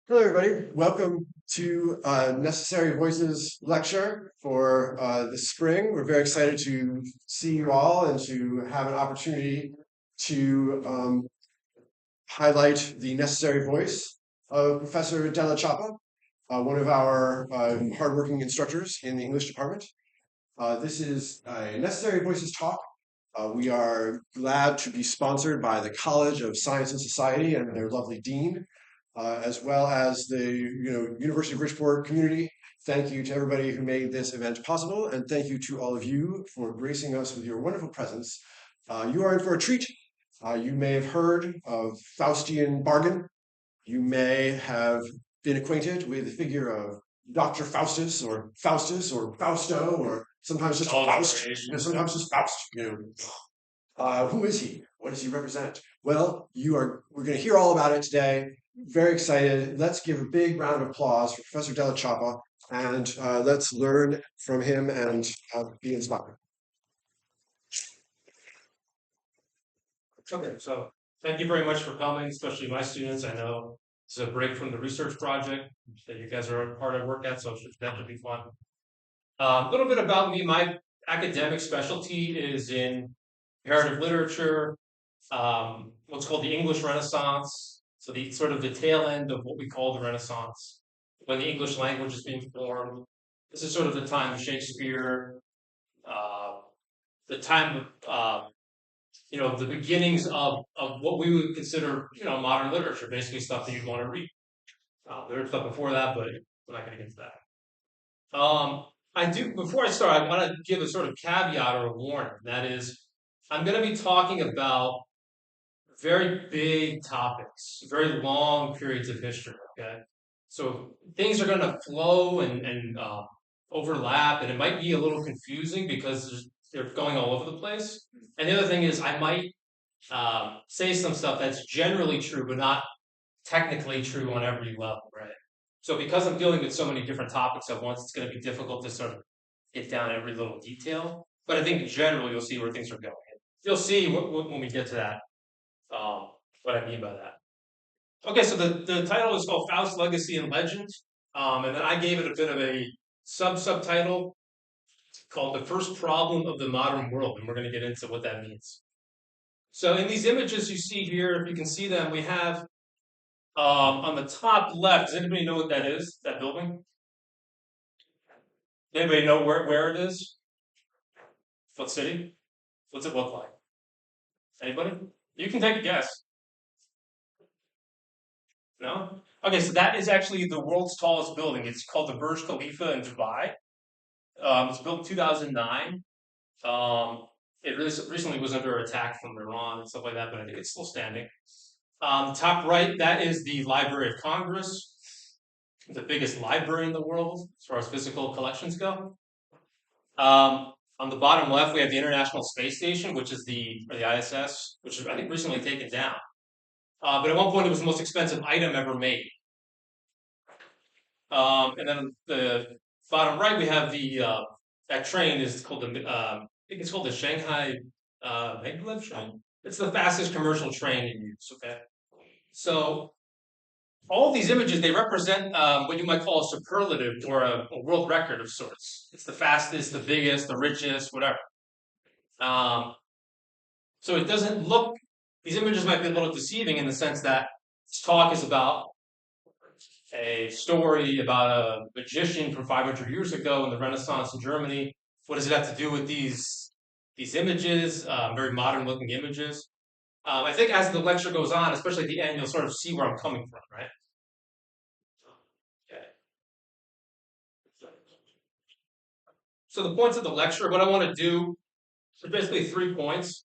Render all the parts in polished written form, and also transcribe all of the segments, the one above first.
Hello, everybody. Welcome to Necessary Voices lecture for the spring. We're very excited to see you all and to have an opportunity to highlight the necessary voice of Professor Della Cioppa, one of our hardworking instructors in the English department. This is a Necessary Voices talk. We are glad to be sponsored by the College of Science and Society and their lovely dean, as well as the University of Bridgeport community. Thank you to everybody who made this event possible, and thank you to all of you for gracing us with your wonderful presence. You are in for a treat. You may have heard of Faustian bargain. You may have been acquainted with the figure of Dr. Faustus or Fausto or sometimes just Faust. Sometimes just Faust. Who is he? What does he represent? Well, we're going to hear all about it today. Very excited. Let's give a big round of applause for Professor Della Cioppa, and let's learn from him and be inspired. Okay, so thank you very much for coming, especially my students. I know it's a break from the research project that you guys are hard at work at, so that should be fun. A little bit about me. My academic specialty is in comparative literature, what's called the English Renaissance. So the sort of the tail end of what we call the Renaissance, when the English language is being formed. This is sort of the time of Shakespeare, uh, the time of the beginnings of what we would consider, modern literature, basically stuff that you'd want to read. There's stuff before that, but we're not going to get to that. Before I start, I want to give a sort of caveat or a warning. That is, I'm going to be talking about very big topics, very long periods of history, okay? So things are going to flow and overlap, and it might be a little confusing because they're going all over the place. And the other thing is, I might say some stuff that's generally true, but not technically true on every level, right? So because I'm dealing with so many different topics at once, it's going to be difficult to sort of hit down every little detail. But I think in general, you'll see where things are going. You'll see when we get to that, um, what I mean by that. Okay, so the title is called Faust, Legacy, and Legend. And then I gave it a bit of a subtitle called The First Problem of the Modern World. And we're going to get into what that means. So in these images you see here, if you can see them, we have on the top left, does anybody know what that is, that building? Anybody know where it is? What city? What's it look like? Anybody? You can take a guess. No? Okay, so that is actually the world's tallest building. It's called the Burj Khalifa in Dubai. It's built in 2009. It recently was under attack from Iran and stuff like that, but I think it's still standing. Top right, that is the Library of Congress, the biggest library in the world as far as physical collections go. On the bottom left, we have the International Space Station, which is or the ISS, which is, I think, recently taken down. But at one point, it was the most expensive item ever made. And then on the bottom right, we have that train is called I think it's called the Shanghai Maglev train. It's the fastest commercial train in use. Okay, so all these images, they represent what you might call a superlative or a world record of sorts. It's the fastest, the biggest, the richest, whatever. Um, so it doesn't look. These images might be a little deceiving in the sense that this talk is about a story about a magician from 500 years ago in the Renaissance in Germany. What does it have to do with these images, very modern looking images? I think as the lecture goes on, especially at the end, you'll sort of see where I'm coming from, right? Okay. So the points of the lecture, what I want to do are basically 3 points.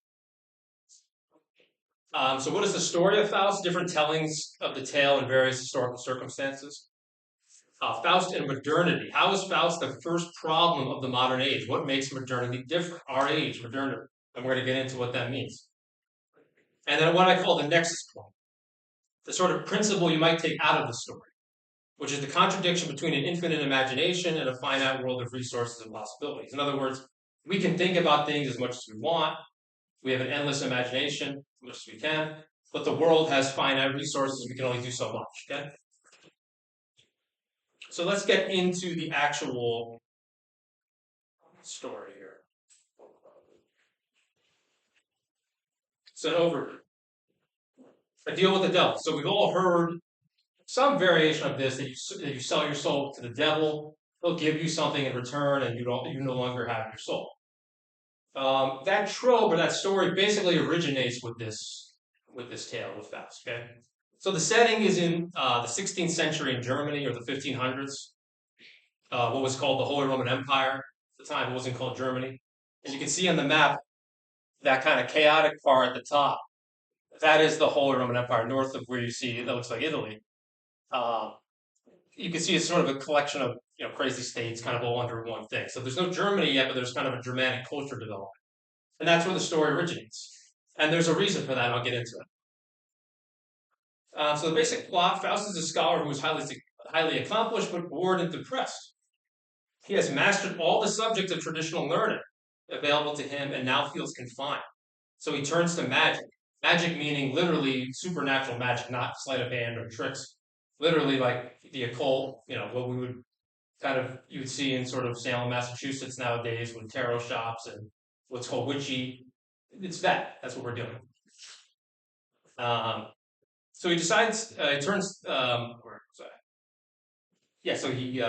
So what is the story of Faust? Different tellings of the tale in various historical circumstances. Faust and modernity. How is Faust the first problem of the modern age? What makes modernity different? Our age, modernity. And we're going to get into what that means. And then what I call the nexus point, the sort of principle you might take out of the story, which is the contradiction between an infinite imagination and a finite world of resources and possibilities. In other words, we can think about things as much as we want. We have an endless imagination, as much as we can, but the world has finite resources. We can only do so much. Okay. So let's get into the actual story here. So an overview. A deal with the devil. So we've all heard some variation of this that you sell your soul to the devil. He'll give you something in return, and you no longer have your soul. That trope or that story basically originates with this tale with Faust. Okay, so the setting is in the 16th century in Germany or the 1500s. What was called the Holy Roman Empire at the time. It wasn't called Germany. As you can see on the map, that kind of chaotic part at the top, that is the Holy Roman Empire. North of where you see that looks like Italy. Uh, you can see it's sort of a collection of crazy states, kind of all under one thing. So there's no Germany yet, but there's kind of a Germanic culture development, and that's where the story originates. And there's a reason for that. I'll get into it. So the basic plot: Faust is a scholar who is highly accomplished but bored and depressed. He has mastered all the subjects of traditional learning available to him and now feels confined. So he turns to magic. Magic meaning literally supernatural magic, not sleight of hand or tricks. Literally like the occult, what we would you would see in sort of Salem, Massachusetts nowadays with tarot shops and what's called witchy. It's that. That's what we're doing. So he decides, he turns, where was I? Yeah, so he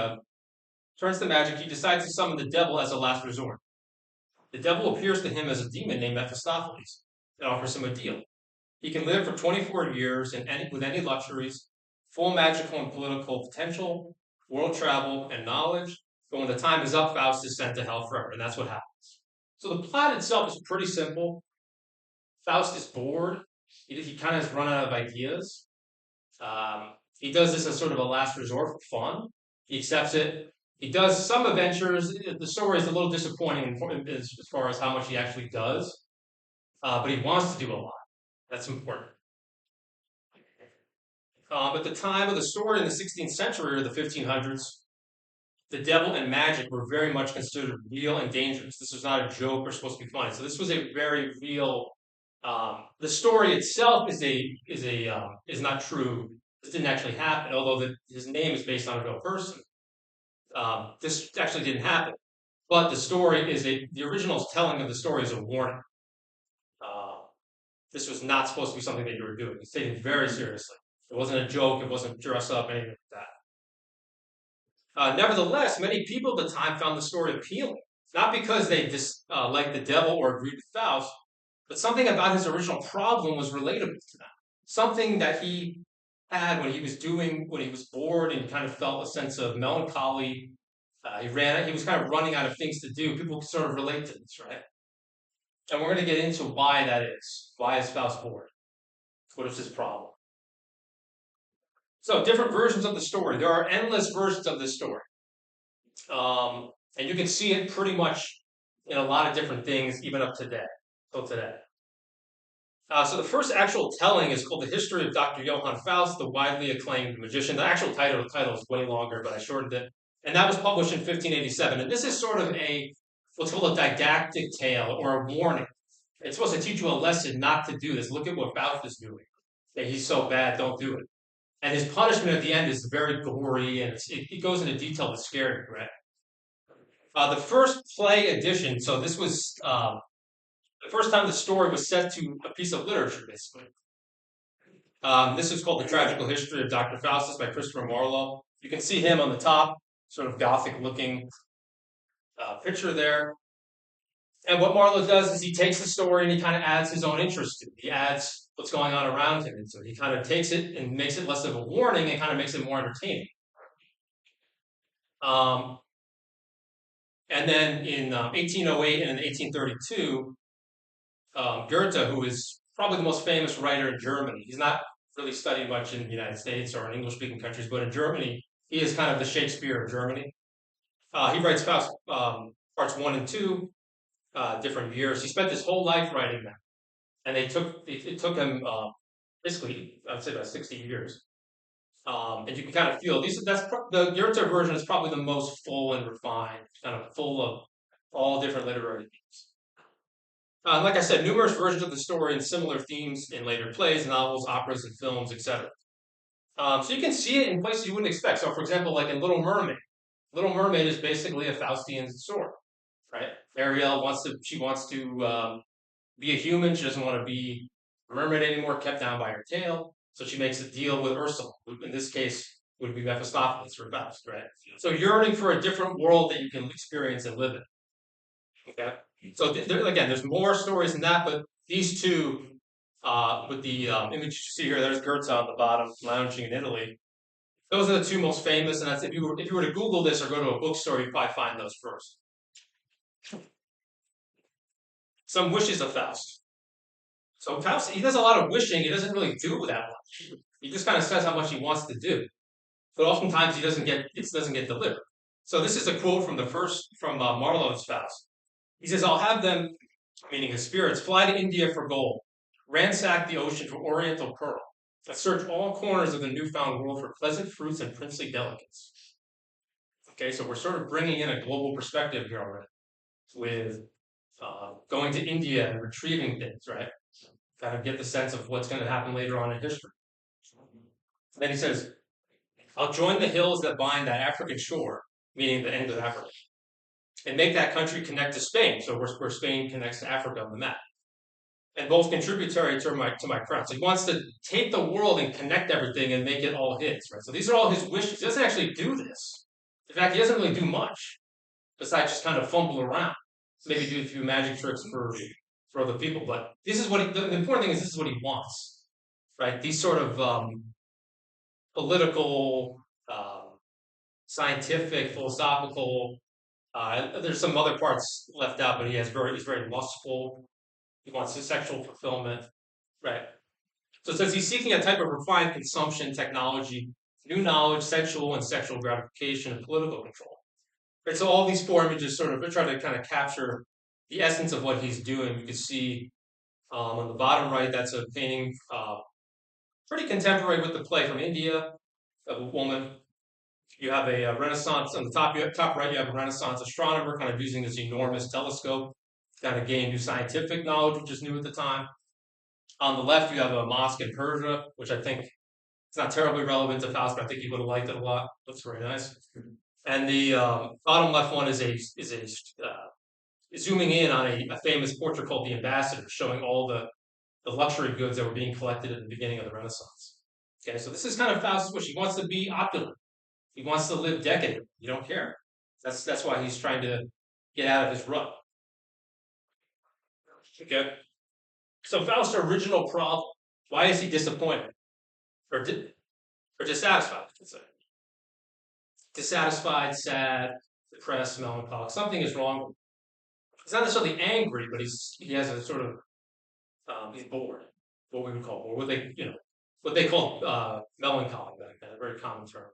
turns to magic. He decides to summon the devil as a last resort. The devil appears to him as a demon named Mephistopheles and offers him a deal. He can live for 24 years with any luxuries, full magical and political potential, world travel, and knowledge. But when the time is up, Faust is sent to hell forever, and that's what happens. So the plot itself is pretty simple. Faust is bored. He kind of has run out of ideas. He does this as sort of a last resort for fun. He accepts it. He does some adventures. The story is a little disappointing as far as how much he actually does, but he wants to do a lot. That's important. At the time of the story in the 16th century or the 1500s, the devil and magic were very much considered real and dangerous. This was not a joke or supposed to be funny. So this was a very real. The story itself is not true. This didn't actually happen, although his name is based on a real person. This actually didn't happen, but the original telling of the story is a warning. This was not supposed to be something that you were doing. It's taken very seriously. It wasn't a joke. It wasn't dress up, anything like that. Nevertheless, many people at the time found the story appealing, not because they liked the devil or agreed with Faust, but something about his original problem was relatable to them. Something that he had when he was bored and kind of felt a sense of melancholy. He was kind of running out of things to do. People sort of relate to this, right? And we're going to get into why that is. Why is Faust bored? What is his problem? So, different versions of the story. There are endless versions of this story. And you can see it pretty much in a lot of different things, even up today, till today. So the first actual telling is called The History of Dr. Johann Faust, the widely acclaimed magician. The actual title is way longer, but I shortened it. And that was published in 1587. And this is sort of what's called a didactic tale or a warning. It's supposed to teach you a lesson not to do this. Look at what Faust is doing. He's so bad, don't do it. And his punishment at the end is very gory, and it goes into detail that's scary, right? The first play edition, so this was the first time the story was set to a piece of literature, basically. This is called The Tragical History of Dr. Faustus by Christopher Marlowe. You can see him on the top, sort of gothic-looking picture there. And what Marlowe does is he takes the story and he kind of adds his own interest to it. He adds what's going on around him. And so he kind of takes it and makes it less of a warning and kind of makes it more entertaining. And then in 1808 and in 1832, Goethe, who is probably the most famous writer in Germany, he's not really studied much in the United States or in English-speaking countries, but in Germany, he is kind of the Shakespeare of Germany. He writes Faust parts 1 and 2, different years. He spent his whole life writing them, and it took him basically, I'd say about 60 years. And you can kind of feel the Goethe version is probably the most full and refined, kind of full of all different literary themes. Like I said, numerous versions of the story and similar themes in later plays, novels, operas, and films, etc. So you can see it in places you wouldn't expect. So, for example, like in Little Mermaid. Little Mermaid is basically a Faustian story, right? Ariel wants to be a human. She doesn't want to be a mermaid anymore, kept down by her tail. So she makes a deal with Ursula, who in this case would be Mephistopheles or Faust, right? So yearning for a different world that you can experience and live in. Okay. So again, there's more stories than that, but these two, with the image you see here, there's Goethe on the bottom, lounging in Italy. Those are the two most famous, and that's if you were to Google this or go to a bookstore, you'd probably find those first. Some wishes of Faust. So Faust, he does a lot of wishing. He doesn't really do that much. He just kind of says how much he wants to do, but oftentimes it doesn't get delivered. So this is a quote from Marlowe's Faust. He says, "I'll have them, meaning his spirits, fly to India for gold, ransack the ocean for oriental pearl, and search all corners of the newfound world for pleasant fruits and princely delicates." Okay, so we're sort of bringing in a global perspective here already with going to India and retrieving things, right? Kind of get the sense of what's going to happen later on in history. And then he says, "I'll join the hills that bind that African shore," meaning the end of Africa, "and make that country connect to Spain." So where Spain connects to Africa on the map. "And both contributory to my crown." So he wants to take the world and connect everything and make it all his, right? So these are all his wishes. He doesn't actually do this. In fact, he doesn't really do much besides just kind of fumble around. Maybe do a few magic tricks for other people. But this is what the important thing is. This is what he wants, right? These sort of political, scientific, philosophical. There's some other parts left out, but he's very lustful. He wants his sexual fulfillment, right? So it says he's seeking a type of refined consumption technology, new knowledge, sensual and sexual gratification, and political control. Right. So all these four images sort of try to kind of capture the essence of what he's doing. You can see on the bottom right, that's a painting pretty contemporary with the play from India of a woman. You have a Renaissance on the top right. You have a Renaissance astronomer kind of using this enormous telescope to kind of gain new scientific knowledge, which is new at the time. On the left, you have a mosque in Persia, which I think it's not terribly relevant to Faust, but I think he would have liked it a lot. Looks very nice. And the bottom left one is zooming in on a famous portrait called The Ambassador, showing all the luxury goods that were being collected at the beginning of the Renaissance. Okay, so this is kind of Faust's wish. He wants to be opulent. He wants to live decadent. You don't care. That's why he's trying to get out of his rut. Okay. So Faust's original problem, why is he disappointed? Or, or dissatisfied, I should say. Dissatisfied, sad, depressed, melancholic. Something is wrong with him. He's not necessarily angry, but he has a sort of he's bored. What we would call bored. What they call melancholy back then, a very common term.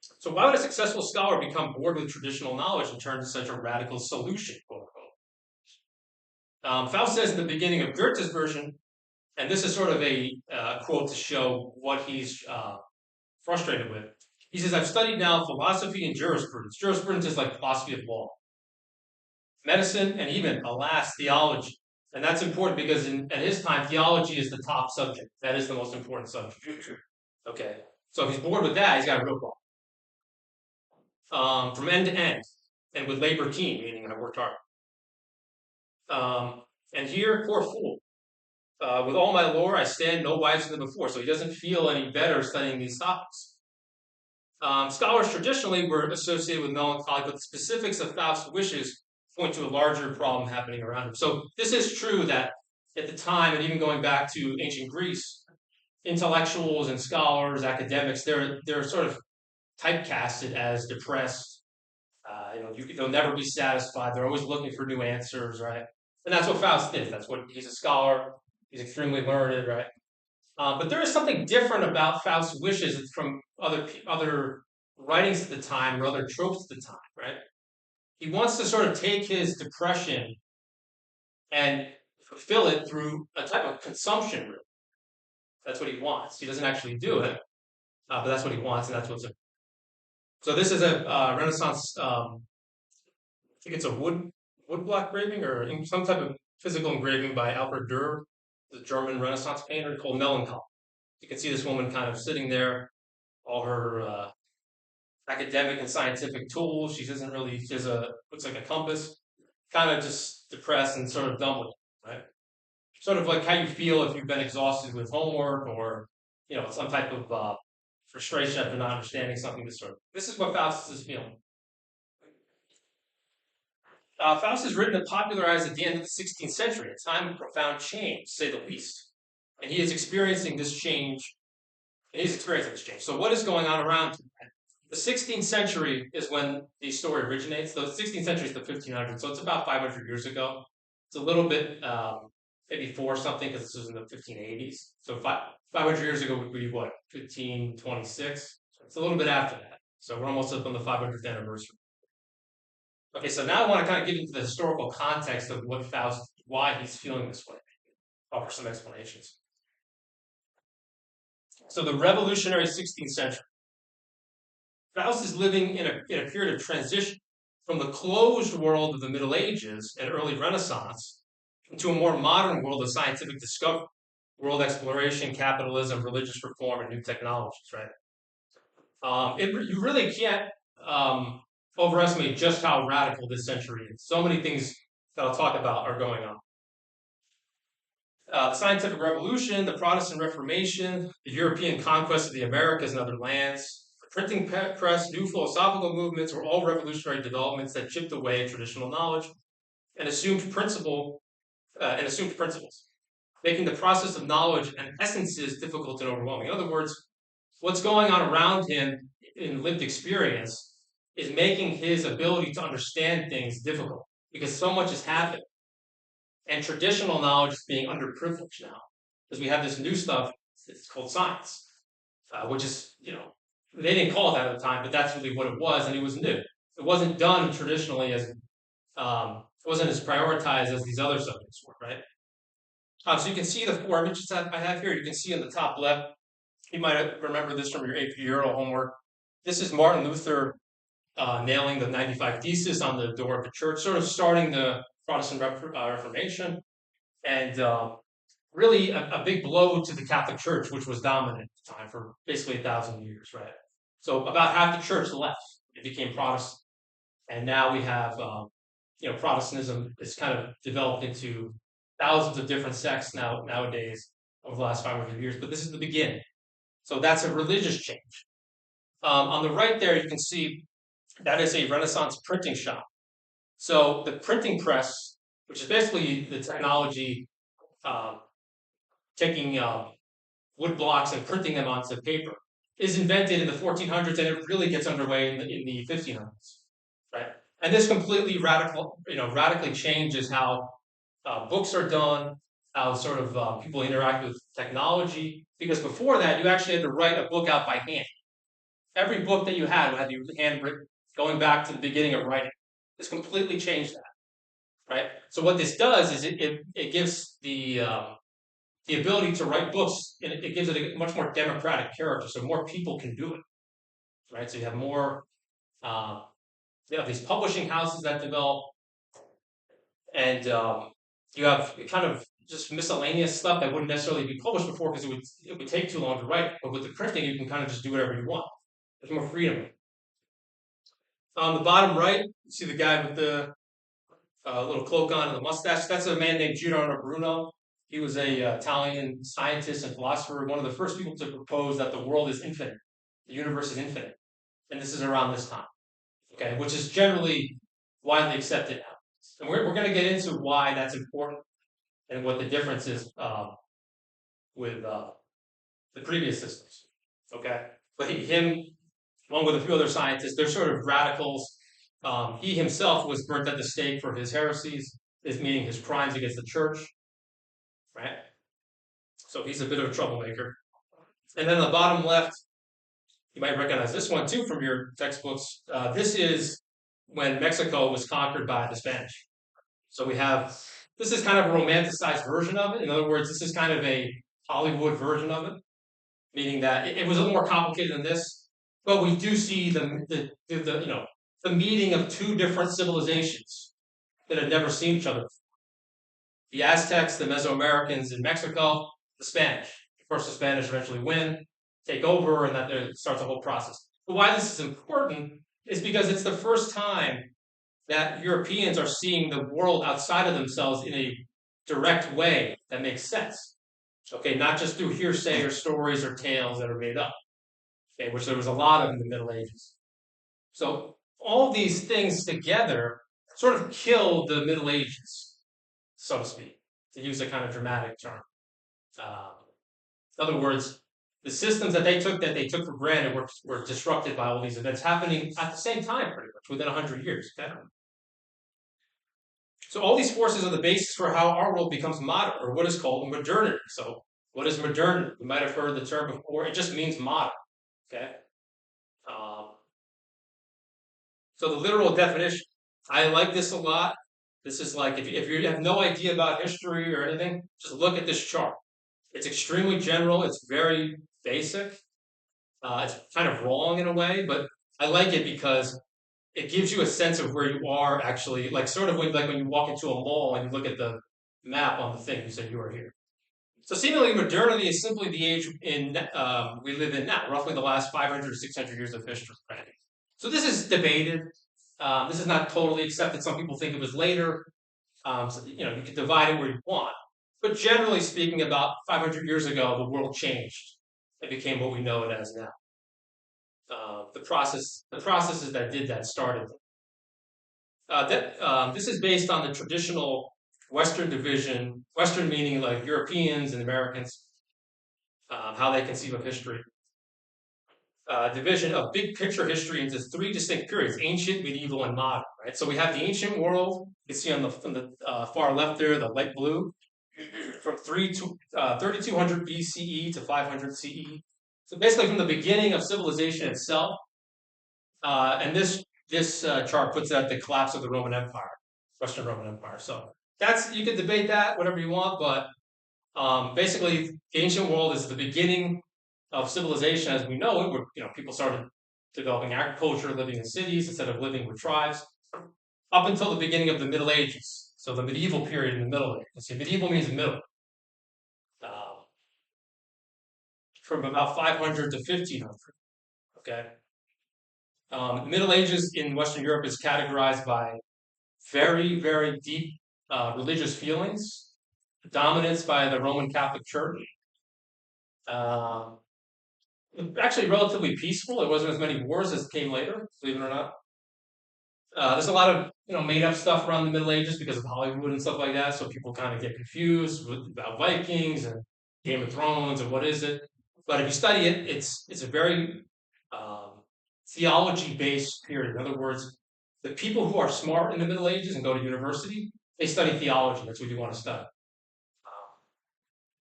So why would a successful scholar become bored with traditional knowledge and turn to such a radical solution, quote unquote? Faust says in the beginning of Goethe's version, and this is sort of a quote to show what he's frustrated with. He says, "I've studied now philosophy and jurisprudence." Jurisprudence is like philosophy of law, medicine, and even, alas, theology. And that's important because at his time, theology is the top subject. That is the most important subject. Okay. So if he's bored with that, he's got a real problem. From end to end, and with labor keen, meaning I worked hard. And here, poor fool. With all my lore, I stand no wiser than before. So he doesn't feel any better studying these topics. Scholars traditionally were associated with melancholy, but the specifics of Faust's wishes point to a larger problem happening around him. So this is true that at the time, and even going back to ancient Greece, intellectuals and scholars, academics, they're sort of typecasted as depressed. They'll never be satisfied. They're always looking for new answers, right? And that's what Faust is. That's what he's a scholar. He's extremely learned, right? But there is something different about Faust's wishes from other writings at the time or other tropes at the time, right? He wants to sort of take his depression and fulfill it through a type of consumption route. That's what he wants. He doesn't actually do it, but that's what he wants, and that's what's. So this is a Renaissance. I think it's a woodblock engraving or some type of physical engraving by Alfred Dürer, the German Renaissance painter, called Melancholy. You can see this woman kind of sitting there, all her academic and scientific tools. She doesn't really, she has looks like a compass, kind of just depressed and sort of done with it, right? Sort of like how you feel if you've been exhausted with homework or, some type of frustration after not understanding something. This is what Faust is feeling. Faust is written and popularized at the end of the 16th century, a time of profound change, to say the least. And he is experiencing this change. So what is going on around him? The 16th century is when the story originates. The 16th century is the 1500s, so it's about 500 years ago. It's a little bit maybe before something because this was in the 1580s. So 500 years ago would be what, 1526? It's a little bit after that. So we're almost up on the 500th anniversary. Okay, so now I want to kind of get into the historical context of what Faust, why he's feeling this way. Offer some explanations. So the revolutionary 16th century. Faust is living in a period of transition from the closed world of the Middle Ages and early Renaissance into a more modern world of scientific discovery, world exploration, capitalism, religious reform, and new technologies, right? You really can't overestimate just how radical this century is. So many things that I'll talk about are going on. The scientific revolution, the Protestant Reformation, the European conquest of the Americas and other lands, the printing press, new philosophical movements were all revolutionary developments that chipped away at traditional knowledge and assumed principles, making the process of knowledge and essences difficult and overwhelming. In other words, what's going on around him in lived experience is making his ability to understand things difficult because so much has happened. And traditional knowledge is being underprivileged now because we have this new stuff. It's called science, which is, they didn't call it that at the time, but that's really what it was, and it was new. It wasn't done traditionally as, it wasn't as prioritized as these other subjects were, right? So you can see the four images that I have here. You can see in the top left, you might remember this from your AP Euro homework. This is Martin Luther nailing the 95 Thesis on the door of the church, sort of starting the Protestant Reformation, and really a big blow to the Catholic Church, which was dominant at the time for basically 1,000 years, right? So about half the church left; it became Protestant, and now we have, Protestantism is kind of developed into thousands of different sects nowadays over the last 500 years. But this is the beginning. So that's a religious change. On the right there, you can see that is a Renaissance printing shop. So the printing press, which is basically the technology taking wood blocks and printing them onto paper, is invented in the 1400s, and it really gets underway in the 1500s, right? And this completely radically changes how books are done, how sort of people interact with technology. Because before that, you actually had to write a book out by hand. Every book that you had to be handwritten, going back to the beginning of writing. This completely changed that, right? So what this does is it gives the ability to write books, and it gives it a much more democratic character, so more people can do it, right? So you have more, these publishing houses that develop, and you have kind of just miscellaneous stuff that wouldn't necessarily be published before because it would take too long to write. But with the printing, you can kind of just do whatever you want. There's more freedom. On the bottom right, you see the guy with the little cloak on and the mustache. That's a man named Giordano Bruno. He was a Italian scientist and philosopher, one of the first people to propose that the world is infinite, the universe is infinite, and this is around this time, okay, which is generally widely accepted now. And we're going to get into why that's important and what the difference is with the previous systems, okay? But him, along with a few other scientists, they're sort of radicals. He himself was burnt at the stake for his heresies, meaning his crimes against the church, right? So he's a bit of a troublemaker. And then the bottom left, you might recognize this one too from your textbooks. This is when Mexico was conquered by the Spanish. So this is kind of a romanticized version of it. In other words, this is kind of a Hollywood version of it, meaning that it was a little more complicated than this. But we do see the meeting of two different civilizations that had never seen each other before. The Aztecs, the Mesoamericans in Mexico, the Spanish course, the Spanish eventually win, take over, and that there starts a whole process. But why this is important is because it's the first time that Europeans are seeing the world outside of themselves in a direct way that makes sense. Okay, not just through hearsay or stories or tales that are made up, okay, which there was a lot of in the Middle Ages. So all these things together sort of kill the Middle Ages, so to speak, to use a kind of dramatic term. Um, in other words, the systems that they took for granted were disrupted by all these events happening at the same time, pretty much within 100 years. Okay? So all these forces are the basis for how our world becomes modern, or what is called modernity. So what is modernity? You might have heard the term before. It just means modern. Okay. Um, so the literal definition, I like this a lot. This is like if you have no idea about history or anything, just look at this chart. It's extremely general. It's very basic. It's kind of wrong in a way, but I like it because it gives you a sense of where you are actually, like sort of when you walk into a mall and you look at the map on the thing, you say you are here. So seemingly modernity is simply the age we live in now, roughly the last 500 600 years of history. Right? So this is debated. This is not totally accepted. Some people think it was later. So, you can divide it where you want. But generally speaking, about 500 years ago, the world changed. It became what we know it as now. The processes that did that started. This is based on the traditional Western division, Western meaning like Europeans and Americans, how they conceive of history. Division of big picture history into three distinct periods: ancient, medieval, and modern. Right. So we have the ancient world. You can see on the far left there, the light blue, from 3200 BCE to 500 CE. So basically, from the beginning of civilization itself. And this chart puts out the collapse of the Roman Empire, Western Roman Empire. So you can debate that whatever you want, but basically the ancient world is the beginning of civilization as we know it, where people started developing agriculture, living in cities instead of living with tribes, up until the beginning of the Middle Ages. So the medieval period in the middle. See, medieval means middle. From about 500 to 1500. Okay. The Middle Ages in Western Europe is categorized by very, very deep religious feelings, dominance by the Roman Catholic Church. Actually, relatively peaceful. There wasn't as many wars as came later, believe it or not. There's a lot of made up stuff around the Middle Ages because of Hollywood and stuff like that. So people kind of get confused about Vikings and Game of Thrones and what is it. But if you study it, it's a very theology-based period. In other words, the people who are smart in the Middle Ages and go to university, they study theology. That's what you want to study.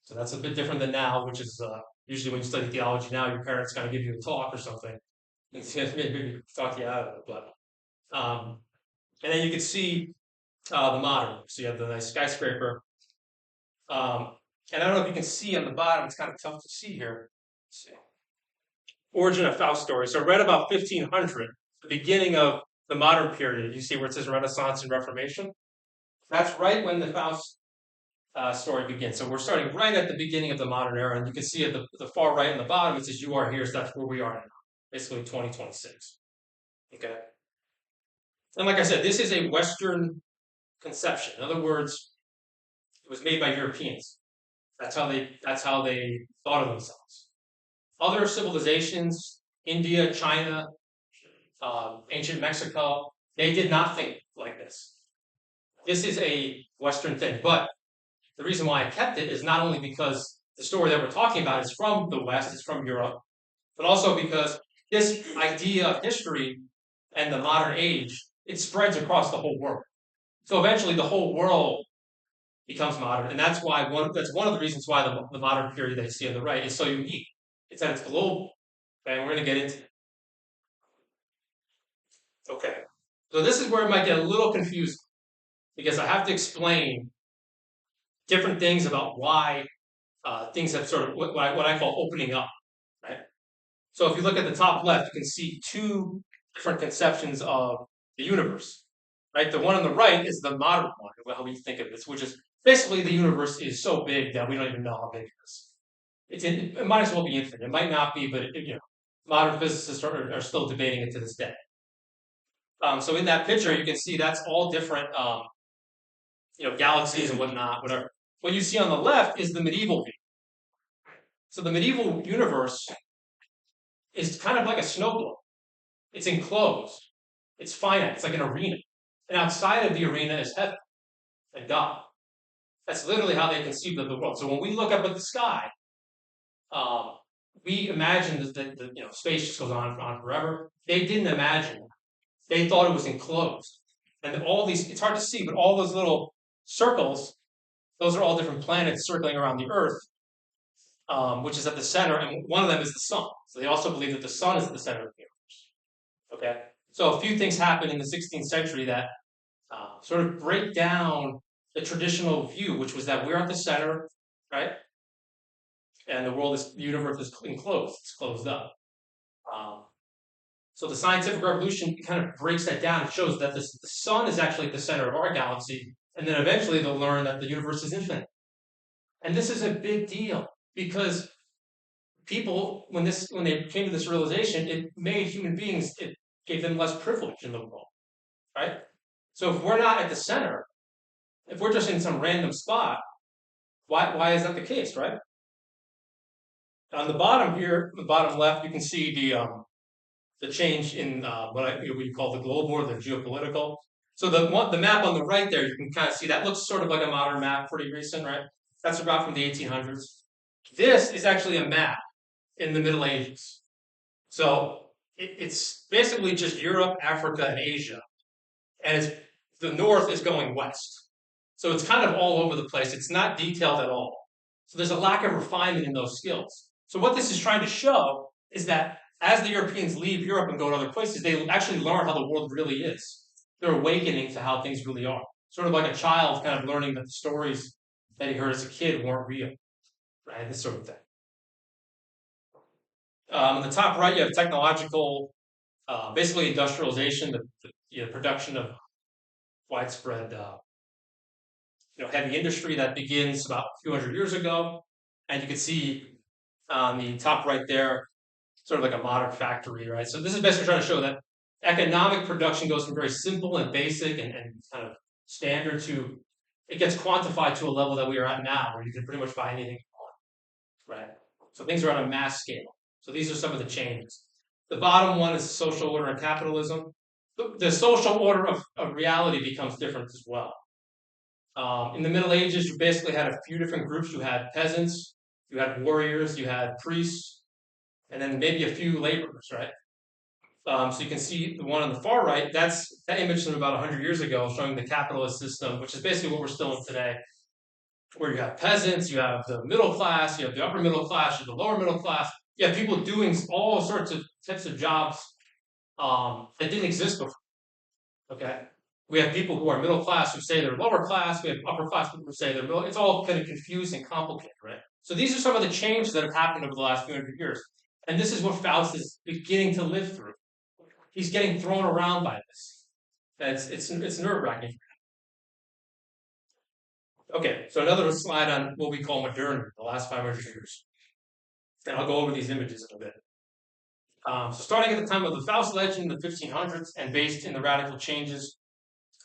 So that's a bit different than now, which is usually when you study theology now, your parents kind of give you a talk or something. Maybe talk you out of it. But and then you can see the modern. So you have the nice skyscraper. And I don't know if you can see on the bottom. It's kind of tough to see here. Let's see. Origin of Faust story. So right about 1500, the beginning of the modern period. You see where it says Renaissance and Reformation? That's right when the Faust story begins. So we're starting right at the beginning of the modern era. And you can see at the far right and the bottom, it says you are here. So that's where we are now, basically 2026. Okay. And like I said, this is a Western conception. In other words, it was made by Europeans. That's how they thought of themselves. Other civilizations, India, China, ancient Mexico, they did not think like this. This is a Western thing. But the reason why I kept it is not only because the story that we're talking about is from the West, it's from Europe, but also because this idea of history and the modern age, it spreads across the whole world. So eventually the whole world becomes modern. And that's why that's one of the reasons why the modern period that you see on the right is so unique. It's that it's global. Okay, and we're going to get into it. Okay. So this is where it might get a little confusing because I have to explain different things about why things have sort of what I call opening up, right? So if you look at the top left, you can see two different conceptions of the universe, right? The one on the right is the modern one, how we think of this, which is basically the universe is so big that we don't even know how big it is. it might as well be infinite. It might not be, but modern physicists are still debating it to this day. So in that picture, you can see that's all different, galaxies and whatnot, whatever. What you see on the left is the medieval view. So the medieval universe is kind of like a snow globe. It's enclosed. It's finite. It's like an arena. And outside of the arena is heaven and God. That's literally how they conceived of the world. So when we look up at the sky, we imagine that space just goes on and on forever. They didn't imagine. They thought it was enclosed. And all these, it's hard to see, but all those little circles, those are all different planets circling around the Earth, which is at the center, and one of them is the sun. So they also believe that the sun is at the center of the universe. Okay? So a few things happened in the 16th century that sort of break down the traditional view, which was that we're at the center, right? And the universe is enclosed, it's closed up. So the scientific revolution kind of breaks that down and shows that the sun is actually at the center of our galaxy, and then eventually they'll learn that the universe is infinite. And this is a big deal because people, when they came to this realization, it made human beings, it gave them less privilege in the world, right? So if we're not at the center, if we're just in some random spot, why is that the case, right? On the bottom here, the bottom left, you can see the change in what you call the global or the geopolitical. So the map on the right there, you can kind of see that looks sort of like a modern map, pretty recent, right? That's about from the 1800s. This is actually a map in the Middle Ages. So it's basically just Europe, Africa, and Asia. And the north is going west. So it's kind of all over the place. It's not detailed at all. So there's a lack of refinement in those skills. So what this is trying to show is that as the Europeans leave Europe and go to other places, they actually learn how the world really is. They're awakening to how things really are. Sort of like a child kind of learning that the stories that he heard as a kid weren't real, right? This sort of thing. On the top right, you have technological, basically industrialization, the production of widespread, heavy industry that begins about a few hundred years ago. And you can see on the top right there, sort of like a modern factory, right? So this is basically trying to show that economic production goes from very simple and basic and kind of standard to, it gets quantified to a level that we are at now, where you can pretty much buy anything you want, right? So things are on a mass scale. So these are some of the changes. The bottom one is social order and capitalism. The social order of reality becomes different as well. In the Middle Ages, you basically had a few different groups. You had peasants, you had warriors, you had priests, and then maybe a few laborers, right? So you can see the one on the far right, that image from about 100 years ago showing the capitalist system, which is basically what we're still in today, where you have peasants, you have the middle class, you have the upper middle class, you have the lower middle class. You have people doing all sorts of types of jobs that didn't exist before, okay? We have people who are middle class who say they're lower class. We have upper class people who say they're middle. It's all kind of confused and complicated, right? So these are some of the changes that have happened over the last few hundred years. And this is what Faust is beginning to live through. He's getting thrown around by this. It's nerve-wracking. Okay, so another slide on what we call modernity, the last 500 years. And I'll go over these images in a bit. So starting at the time of the Faust legend in the 1500s and based in the radical changes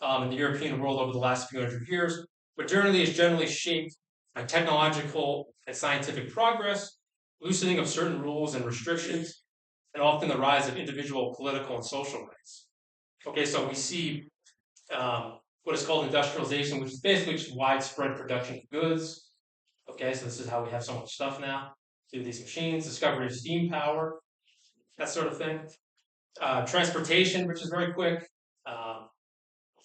in the European world over the last few hundred years, modernity is generally shaped by technological and scientific progress, loosening of certain rules and restrictions, and often the rise of individual political and social rights. Okay, so we see what is called industrialization, which is basically just widespread production of goods. Okay, so this is how we have so much stuff now through these machines, discovery of steam power, that sort of thing. Transportation, which is very quick.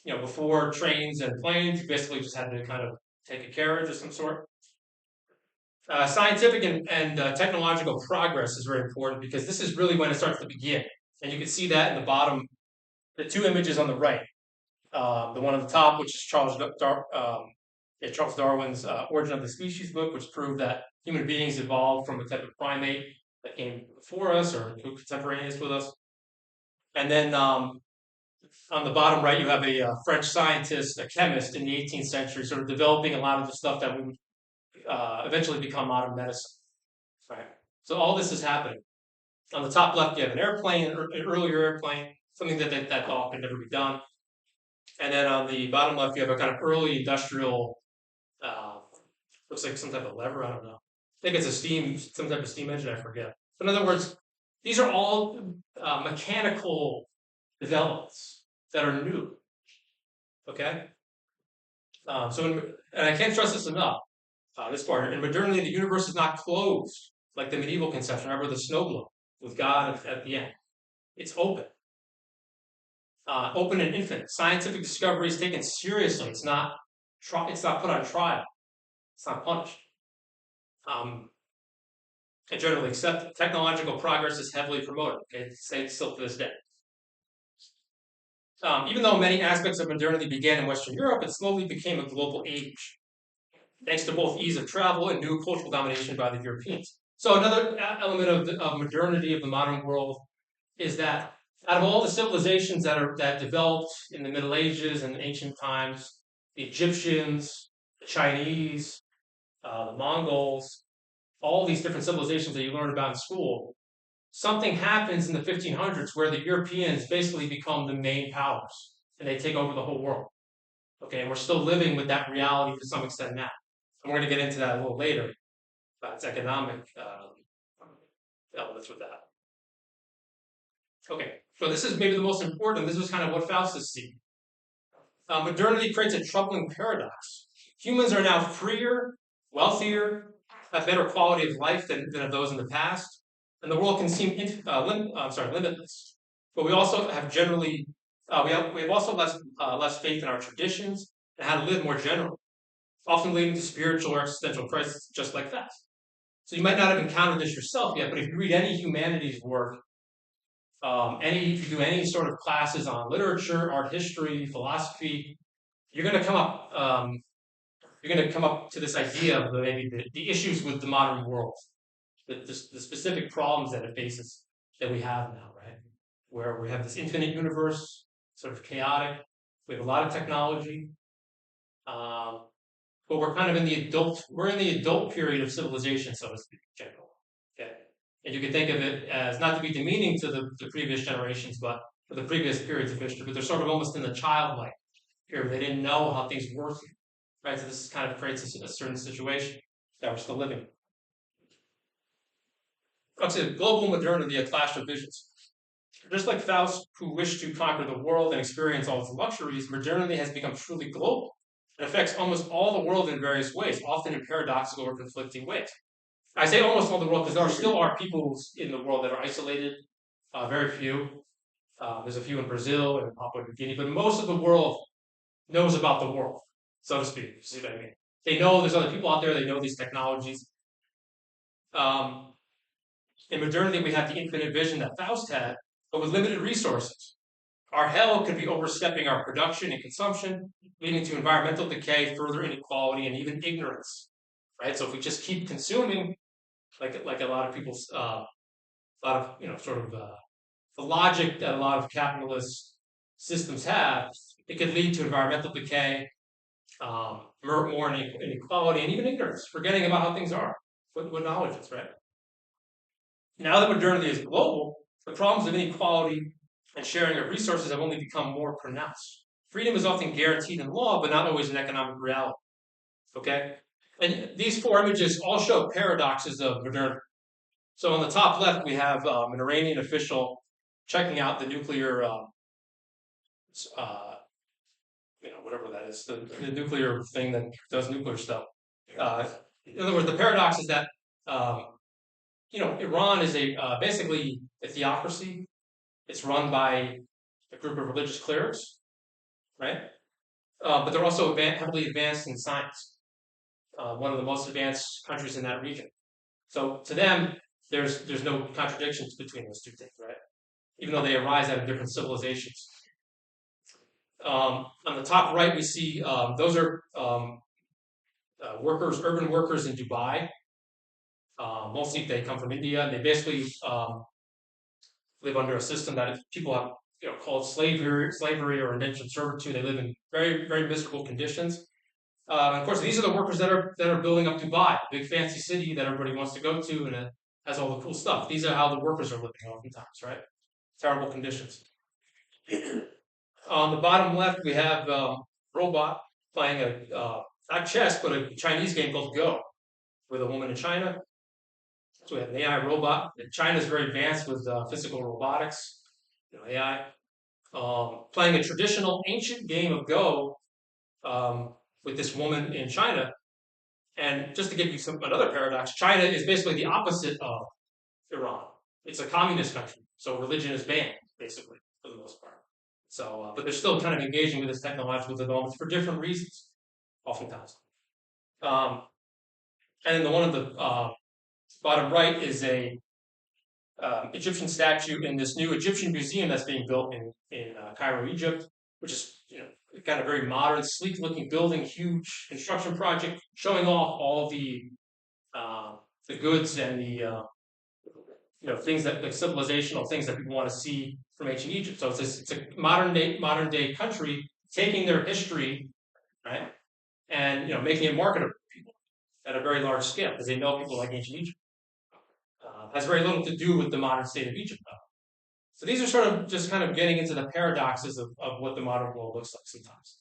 Before trains and planes, you basically just had to kind of take a carriage of some sort. Scientific and technological progress is very important because this is really when it starts to begin. And you can see that in the bottom, the two images on the right. The one on the top, which is Charles Darwin's Origin of the Species book, which proved that human beings evolved from a type of primate that came before us or contemporaneous with us. And then on the bottom right, you have a French scientist, a chemist in the 18th century, sort of developing a lot of the stuff that would eventually become modern medicine. Right. So all this is happening. On the top left, you have an airplane, an earlier airplane, something that thought could never be done. And then on the bottom left, you have a kind of early industrial, uh, looks like some type of lever. I don't know. I think it's some type of steam engine. I forget. But in other words, these are all mechanical developments that are new. Okay. And I can't stress this enough. This part in modernity, the universe is not closed like the medieval conception. Remember the snow globe with God at the end. It's open. Open and infinite. Scientific discovery is taken seriously. It's not put on trial. It's not punished. And generally accepted. Technological progress is heavily promoted. Okay, say still to this day. Even though many aspects of modernity began in Western Europe, it slowly became a global age, thanks to both ease of travel and new cultural domination by the Europeans. So another element of modernity of the modern world is that out of all the civilizations that developed in the Middle Ages and ancient times, the Egyptians, the Chinese, the Mongols, all these different civilizations that you learn about in school, something happens in the 1500s where the Europeans basically become the main powers and they take over the whole world. Okay, and we're still living with that reality to some extent now. And we're going to get into that a little later about its economic elements with that. Okay, so this is maybe the most important. This was kind of what Faust is seeing. Modernity creates a troubling paradox. Humans are now freer, wealthier, have better quality of life than of those in the past, and the world can seem limitless. But we also have generally we have also less faith in our traditions and how to live more generally, often leading to spiritual or existential crises just like that. So you might not have encountered this yourself yet, but if you read any humanities work, if you do any sort of classes on literature, art history, philosophy, you're going to come up to this idea of the issues with the modern world, the specific problems that it faces that we have now, right? Where we have this infinite universe, sort of chaotic. We have a lot of technology, but we're kind of in the adult period of civilization, so to speak, in general. Okay. And you can think of it as not to be demeaning to the previous generations, but for the previous periods of history, but they're sort of almost in the childlike period. They didn't know how things work, right? So this kind of creates a certain situation that we're still living. Okay, global modernity, a clash of visions. Just like Faust, who wished to conquer the world and experience all its luxuries, modernity has become truly global. It affects almost all the world in various ways, often in paradoxical or conflicting ways. I say almost all the world because there still are peoples in the world that are isolated, very few. There's a few in Brazil and Papua New Guinea, but most of the world knows about the world, so to speak. You see what I mean? They know there's other people out there, they know these technologies. In modernity, we have the infinite vision that Faust had, but with limited resources. Our hell could be overstepping our production and consumption, leading to environmental decay, further inequality, and even ignorance. Right? So if we just keep consuming, like a lot of people's, a lot of the logic that a lot of capitalist systems have, it could lead to environmental decay, more inequality, and even ignorance, forgetting about how things are, what knowledge is, right? Now that modernity is global, the problems of inequality and sharing of resources have only become more pronounced. Freedom is often guaranteed in law, but not always in economic reality. Okay? And these four images all show paradoxes of modernity. So on the top left, we have an Iranian official checking out the nuclear, whatever that is, the nuclear thing that does nuclear stuff. In other words, the paradox is that Iran is basically a theocracy. It's run by a group of religious clerics, right? But they're also heavily advanced in science. One of the most advanced countries in that region. So to them, there's no contradictions between those two things, right? Even though they arise out of different civilizations. On the top right, we see those are urban workers in Dubai. Mostly they come from India, and they basically live under a system that people have called slavery or indentured servitude. They live in very, very miserable conditions. And of course, these are the workers that are building up Dubai, a big fancy city that everybody wants to go to, and has all the cool stuff. These are how the workers are living oftentimes, right? Terrible conditions. On the bottom left, we have robot playing not chess, but a Chinese game called Go with a woman in China. So we have an AI robot. China is very advanced with physical robotics, AI. Playing a traditional ancient game of Go with this woman in China. And just to give you another paradox, China is basically the opposite of Iran. It's a communist country, so religion is banned, basically, for the most part. So, but they're still kind of engaging with this technological development for different reasons, oftentimes. And then the one at the bottom right is a Egyptian statue in this new Egyptian museum that's being built in Cairo, Egypt, which is kind of very modern, sleek-looking building, huge construction project, showing off all the goods and the things that like civilizational things that people want to see from ancient Egypt. So it's a modern day country taking their history, right, and making it marketable to people at a very large scale because they know people like ancient Egypt. Has very little to do with the modern state of Egypt, though. So these are sort of just kind of getting into the paradoxes of what the modern world looks like sometimes.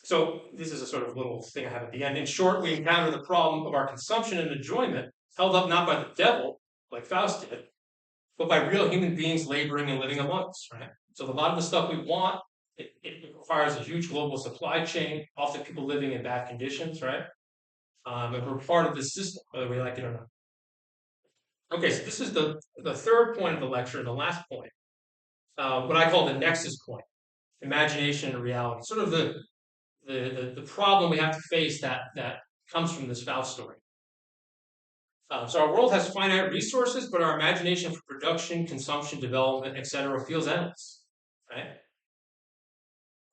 So this is a sort of little thing I have at the end. In short, we encounter the problem of our consumption and enjoyment held up not by the devil, like Faust did, but by real human beings laboring and living among us, right? So a lot of the stuff we want, it requires a huge global supply chain, often people living in bad conditions, right? And we're part of this system, whether we like it or not. Okay, so this is the third point of the lecture, and the last point, what I call the nexus point, imagination and reality, sort of the problem we have to face that comes from this Faust story. So our world has finite resources, but our imagination for production, consumption, development, etc., feels endless, right?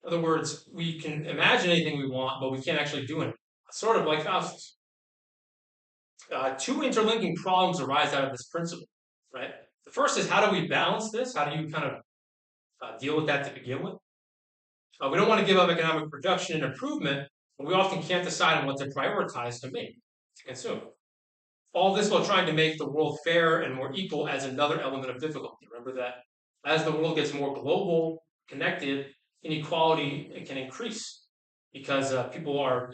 In other words, we can imagine anything we want, but we can't actually do it. Sort of like Faust. Two interlinking problems arise out of this principle, right? The first is how do we balance this? How do you kind of deal with that to begin with? We don't want to give up economic production and improvement, but we often can't decide on what to prioritize to make, to consume. All this while trying to make the world fair and more equal adds another element of difficulty. Remember that as the world gets more global, connected, inequality can increase because people are,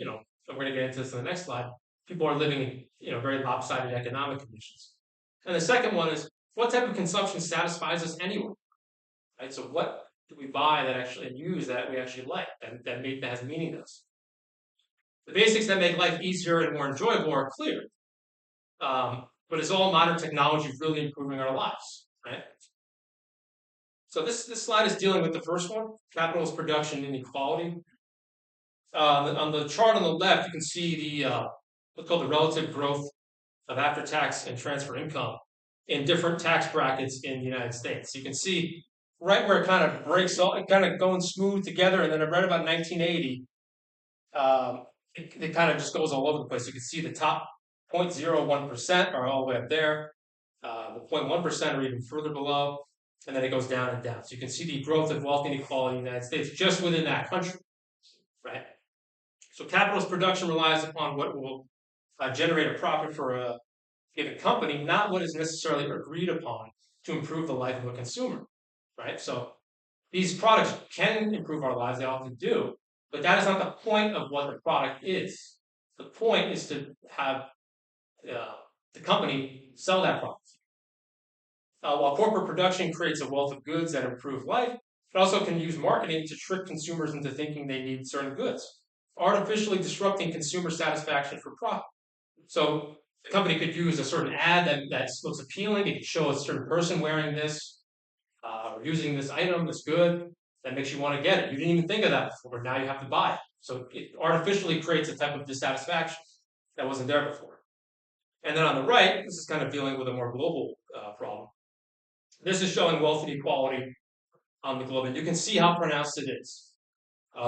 we're going to get into this in the next slide, people are living in, very lopsided economic conditions. And the second one is what type of consumption satisfies us anyway, right? So what do we buy that actually and use that we actually like, that has meaning to us? The basics that make life easier and more enjoyable are clear. But is all modern technology really improving our lives, right? So this slide is dealing with the first one, capitalist production inequality. On the chart on the left, you can see the what's called the relative growth of after-tax and transfer income in different tax brackets in the United States. So you can see right where it kind of breaks off, it kind of going smooth together, and then right about 1980, it kind of just goes all over the place. You can see the top 0.01% are all the way up there. The 0.1% are even further below, and then it goes down and down. So you can see the growth of wealth inequality in the United States just within that country, right? So capitalist production relies upon what will generate a profit for a given company, not what is necessarily agreed upon to improve the life of a consumer, right? So these products can improve our lives, they often do, but that is not the point of what the product is. The point is to have the company sell that product. While corporate production creates a wealth of goods that improve life, it also can use marketing to trick consumers into thinking they need certain goods, artificially disrupting consumer satisfaction for profit. So the company could use a certain ad that looks appealing. It could show a certain person wearing this or using this item, this good, that makes you want to get it. You didn't even think of that before. Now you have to buy it. So it artificially creates a type of dissatisfaction that wasn't there before. And then on the right, this is kind of dealing with a more global problem. This is showing wealth inequality on the globe, and you can see how pronounced it is.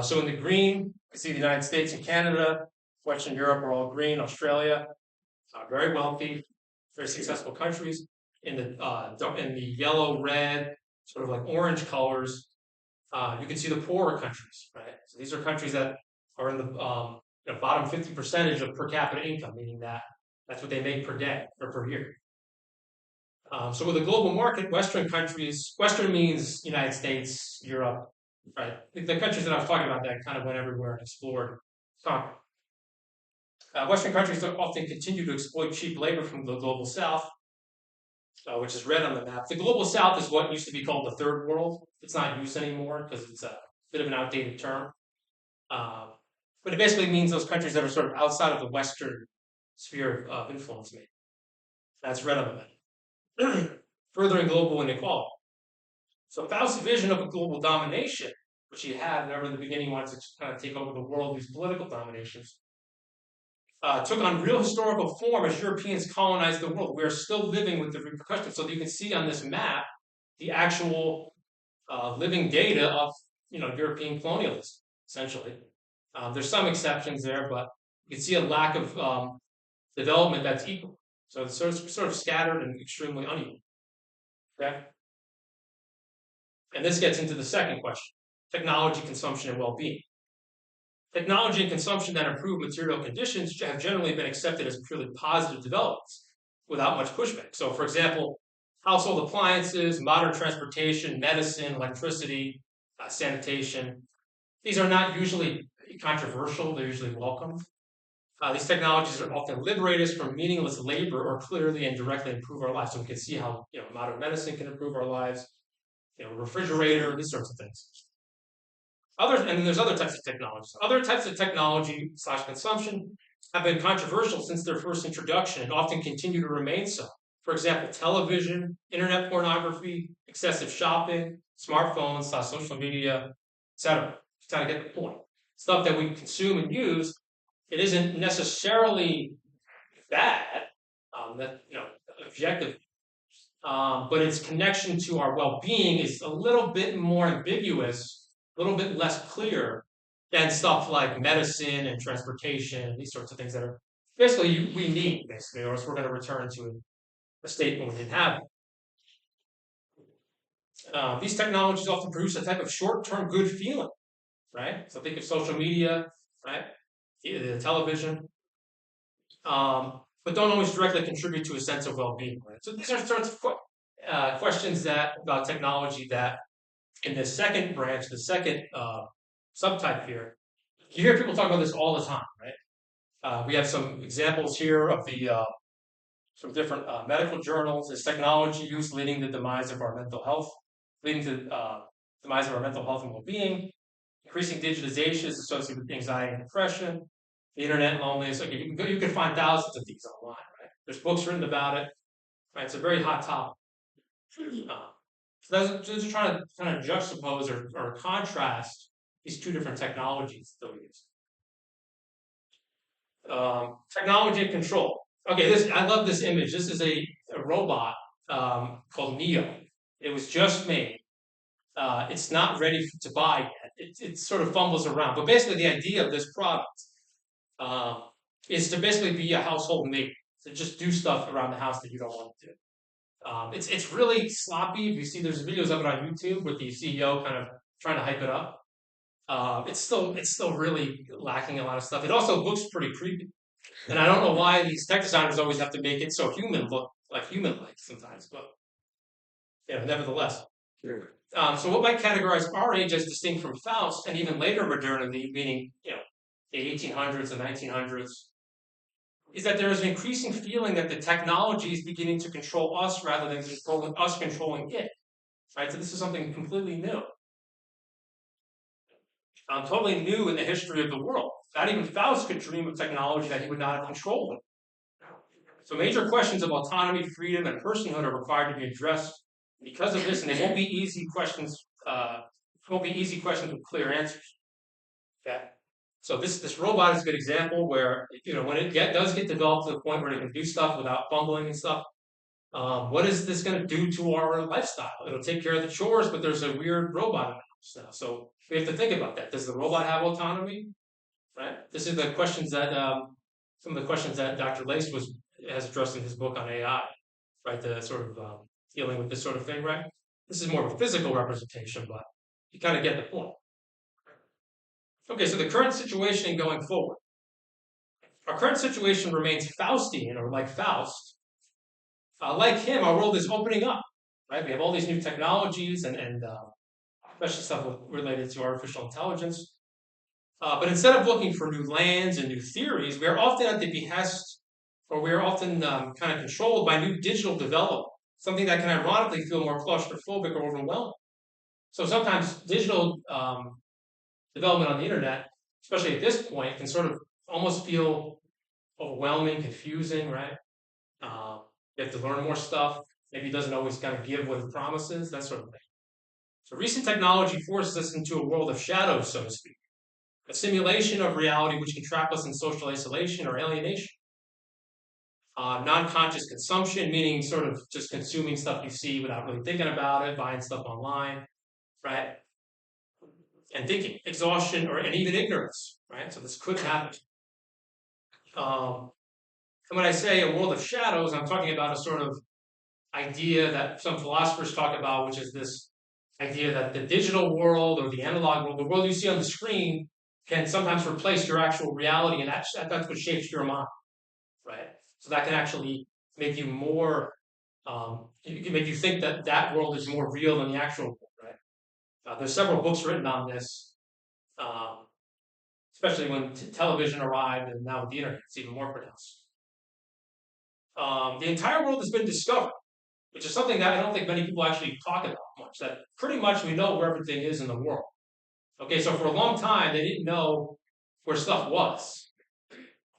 So in the green, you can see the United States and Canada, Western Europe are all green, Australia, very wealthy, very successful countries. In the yellow, red, sort of like orange colors, you can see the poorer countries, right? So these are countries that are in the bottom 50% of per capita income, meaning that that's what they make per day or per year. So with a global market, Western countries, Western means United States, Europe, right? The countries that I was talking about that kind of went everywhere and explored, conquered. Western countries often continue to exploit cheap labor from the global South, which is red on the map. The global South is what used to be called the third world. It's not used anymore because it's a bit of an outdated term. But it basically means those countries that are sort of outside of the Western sphere of influence. Maybe that's red on the map. Furthering global inequality. So Faust's vision of a global domination, which he had, remember in the beginning, he wanted to kind of take over the world, these political dominations, took on real historical form as Europeans colonized the world. We are still living with the repercussions. So you can see on this map the actual living data of European colonialism, essentially. There's some exceptions there, but you can see a lack of development that's equal. So it's sort of scattered and extremely unequal. Okay? And this gets into the second question, technology, consumption, and well-being. Technology and consumption that improve material conditions have generally been accepted as purely positive developments without much pushback. So, for example, household appliances, modern transportation, medicine, electricity, sanitation, these are not usually controversial, they're usually welcomed. These technologies are often liberate us from meaningless labor or clearly and directly improve our lives. So we can see how modern medicine can improve our lives, refrigerator, these sorts of things. And then there's other types of technologies. Other types of technology / consumption have been controversial since their first introduction and often continue to remain so. For example, television, internet pornography, excessive shopping, smartphones / social media, etc. Just kind of get the point. Stuff that we consume and use, it isn't necessarily bad, objective, but its connection to our well-being is a little bit more ambiguous, a little bit less clear than stuff like medicine and transportation and these sorts of things that are basically we need, basically, or else we're going to return to a state when we didn't have it. These technologies often produce a type of short-term good feeling, right? So think of social media, right? The television, but don't always directly contribute to a sense of well-being. Right? So these are sorts of questions about technology that in the second branch, the second subtype here, you hear people talk about this all the time, right? We have some examples here of some different medical journals. Is technology use leading to the demise of our mental health, leading to demise of our mental health and well-being? Increasing digitization is associated with anxiety and depression. The internet and loneliness. Okay, you can find thousands of these online, right? There's books written about it. Right, it's a very hot topic. So those are trying to kind of juxtapose or contrast these two different technologies that we use. Technology and control. Okay, I love this image. This is a robot called Neo. It was just made. It's not ready to buy yet. It sort of fumbles around. But basically, the idea of this product is to basically be a household mate, to just do stuff around the house that you don't want to do. It's really sloppy. If you see, there's videos of it on YouTube with the CEO kind of trying to hype it up. It's still really lacking a lot of stuff. It also looks pretty creepy, and I don't know why these tech designers always have to make it so human-like sometimes, but nevertheless. Sure. So what might categorize our age as distinct from Faust and even later modernity, meaning the 1800s and 1900s, is that there is an increasing feeling that the technology is beginning to control us rather than us controlling it. Right? So this is something completely new. Totally new in the history of the world. Not even Faust could dream of technology that he would not have control of. So major questions of autonomy, freedom, and personhood are required to be addressed because of this, and they won't be easy questions. Won't be easy questions with clear answers. Okay. So this robot is a good example where when it does get developed to the point where it can do stuff without fumbling and stuff. What is this going to do to our lifestyle? It'll take care of the chores, but there's a weird robot in the house now. So we have to think about that. Does the robot have autonomy? Right. This is the questions that some of the questions that Dr. Lace has addressed in his book on AI. Right. The sort of dealing with this sort of thing. Right. This is more of a physical representation, but you kind of get the point. Okay, so the current situation and going forward. our current situation remains Faustian, or like Faust. Like him, our world is opening up, right? We have all these new technologies and especially stuff related to artificial intelligence. But instead of looking for new lands and new theories, we are often at the behest, or we are often kind of controlled by new digital development, something that can ironically feel more claustrophobic or overwhelming. So sometimes digital development on the internet, especially at this point, can sort of almost feel overwhelming, confusing, right? You have to learn more stuff. Maybe it doesn't always kind of give what it promises, that sort of thing. So recent technology forces us into a world of shadows, so to speak, a simulation of reality which can trap us in social isolation or alienation. Non-conscious consumption, meaning sort of just consuming stuff you see without really thinking about it, buying stuff online, right? And thinking, exhaustion, and even ignorance, right? So this could happen. And when I say a world of shadows, I'm talking about a sort of idea that some philosophers talk about, which is this idea that the digital world or the analog world, the world you see on the screen, can sometimes replace your actual reality, and that's what shapes your mind, right? So that can actually make you more, it can make you think that that world is more real than the actual world, right? There's several books written on this, um, especially when television arrived, and now with the internet, it's even more pronounced. The entire world has been discovered, which is something that I don't think many people actually talk about much. That pretty much we know where everything is in the world. Okay, so for a long time they didn't know where stuff was.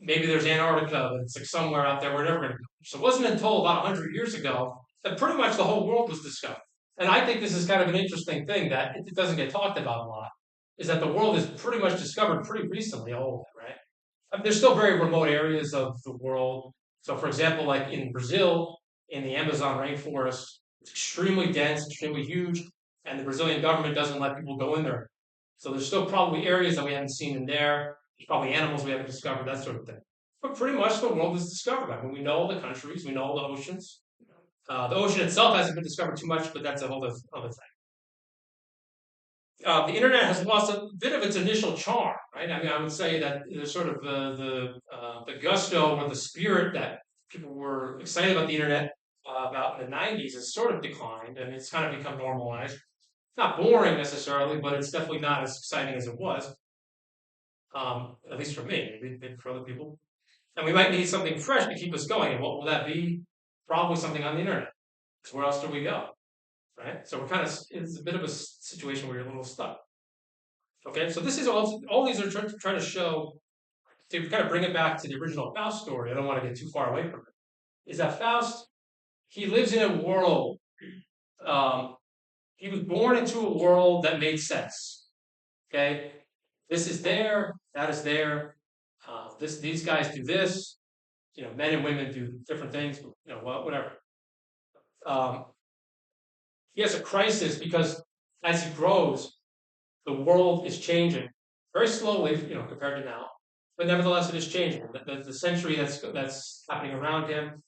Maybe there's Antarctica, but it's like somewhere out there we're never going to go. So it wasn't until about 100 years ago that pretty much the whole world was discovered. And I think this is kind of an interesting thing that it doesn't get talked about a lot, is that the world is pretty much discovered pretty recently, all of it, right? I mean, there's still very remote areas of the world. So, for example, like in Brazil, in the Amazon rainforest, it's extremely dense, extremely huge, and the Brazilian government doesn't let people go in there. So there's still probably areas that we haven't seen in there. There's probably animals we haven't discovered, that sort of thing. But pretty much the world is discovered. I mean, we know all the countries, we know all the oceans. The ocean itself hasn't been discovered too much, but that's a whole other thing. The internet has lost a bit of its initial charm, right? I mean, I would say that there's sort of the gusto or the spirit that people were excited about the internet about in the 90s has sort of declined, and it's kind of become normalized. It's not boring necessarily, but it's definitely not as exciting as it was, at least for me, maybe for other people. And we might need something fresh to keep us going. And what will that be? Probably something on the internet. Because where else do we go? Right? So we're kind of, it's a bit of a situation where you're a little stuck. Okay, so this is all these are trying to show, to kind of bring it back to the original Faust story. I don't want to get too far away from it. Is that Faust, he lives in a world, he was born into a world that made sense. Okay, this is there, that is there. These guys do this. You know, men and women do different things. You know, whatever. Um, he has a crisis because as he grows, the world is changing very slowly, you know, compared to now, but nevertheless, it is changing. The century that's happening around him,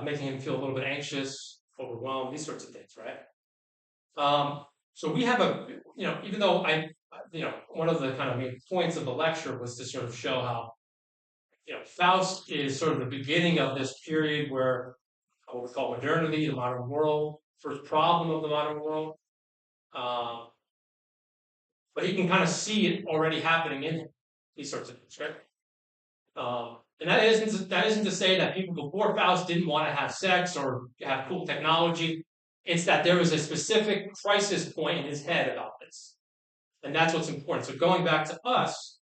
making him feel a little bit anxious, overwhelmed, these sorts of things, right? So we have you know, even though you know, one of the kind of main points of the lecture was to sort of show how, you know, Faust is sort of the beginning of this period where what we call modernity, the modern world, first problem of the modern world. But he can kind of see it already happening in him, these sorts of things, right? And that isn't to say that people before Faust didn't want to have sex or have cool technology. It's that there was a specific crisis point in his head about this, and that's what's important. So going back to us,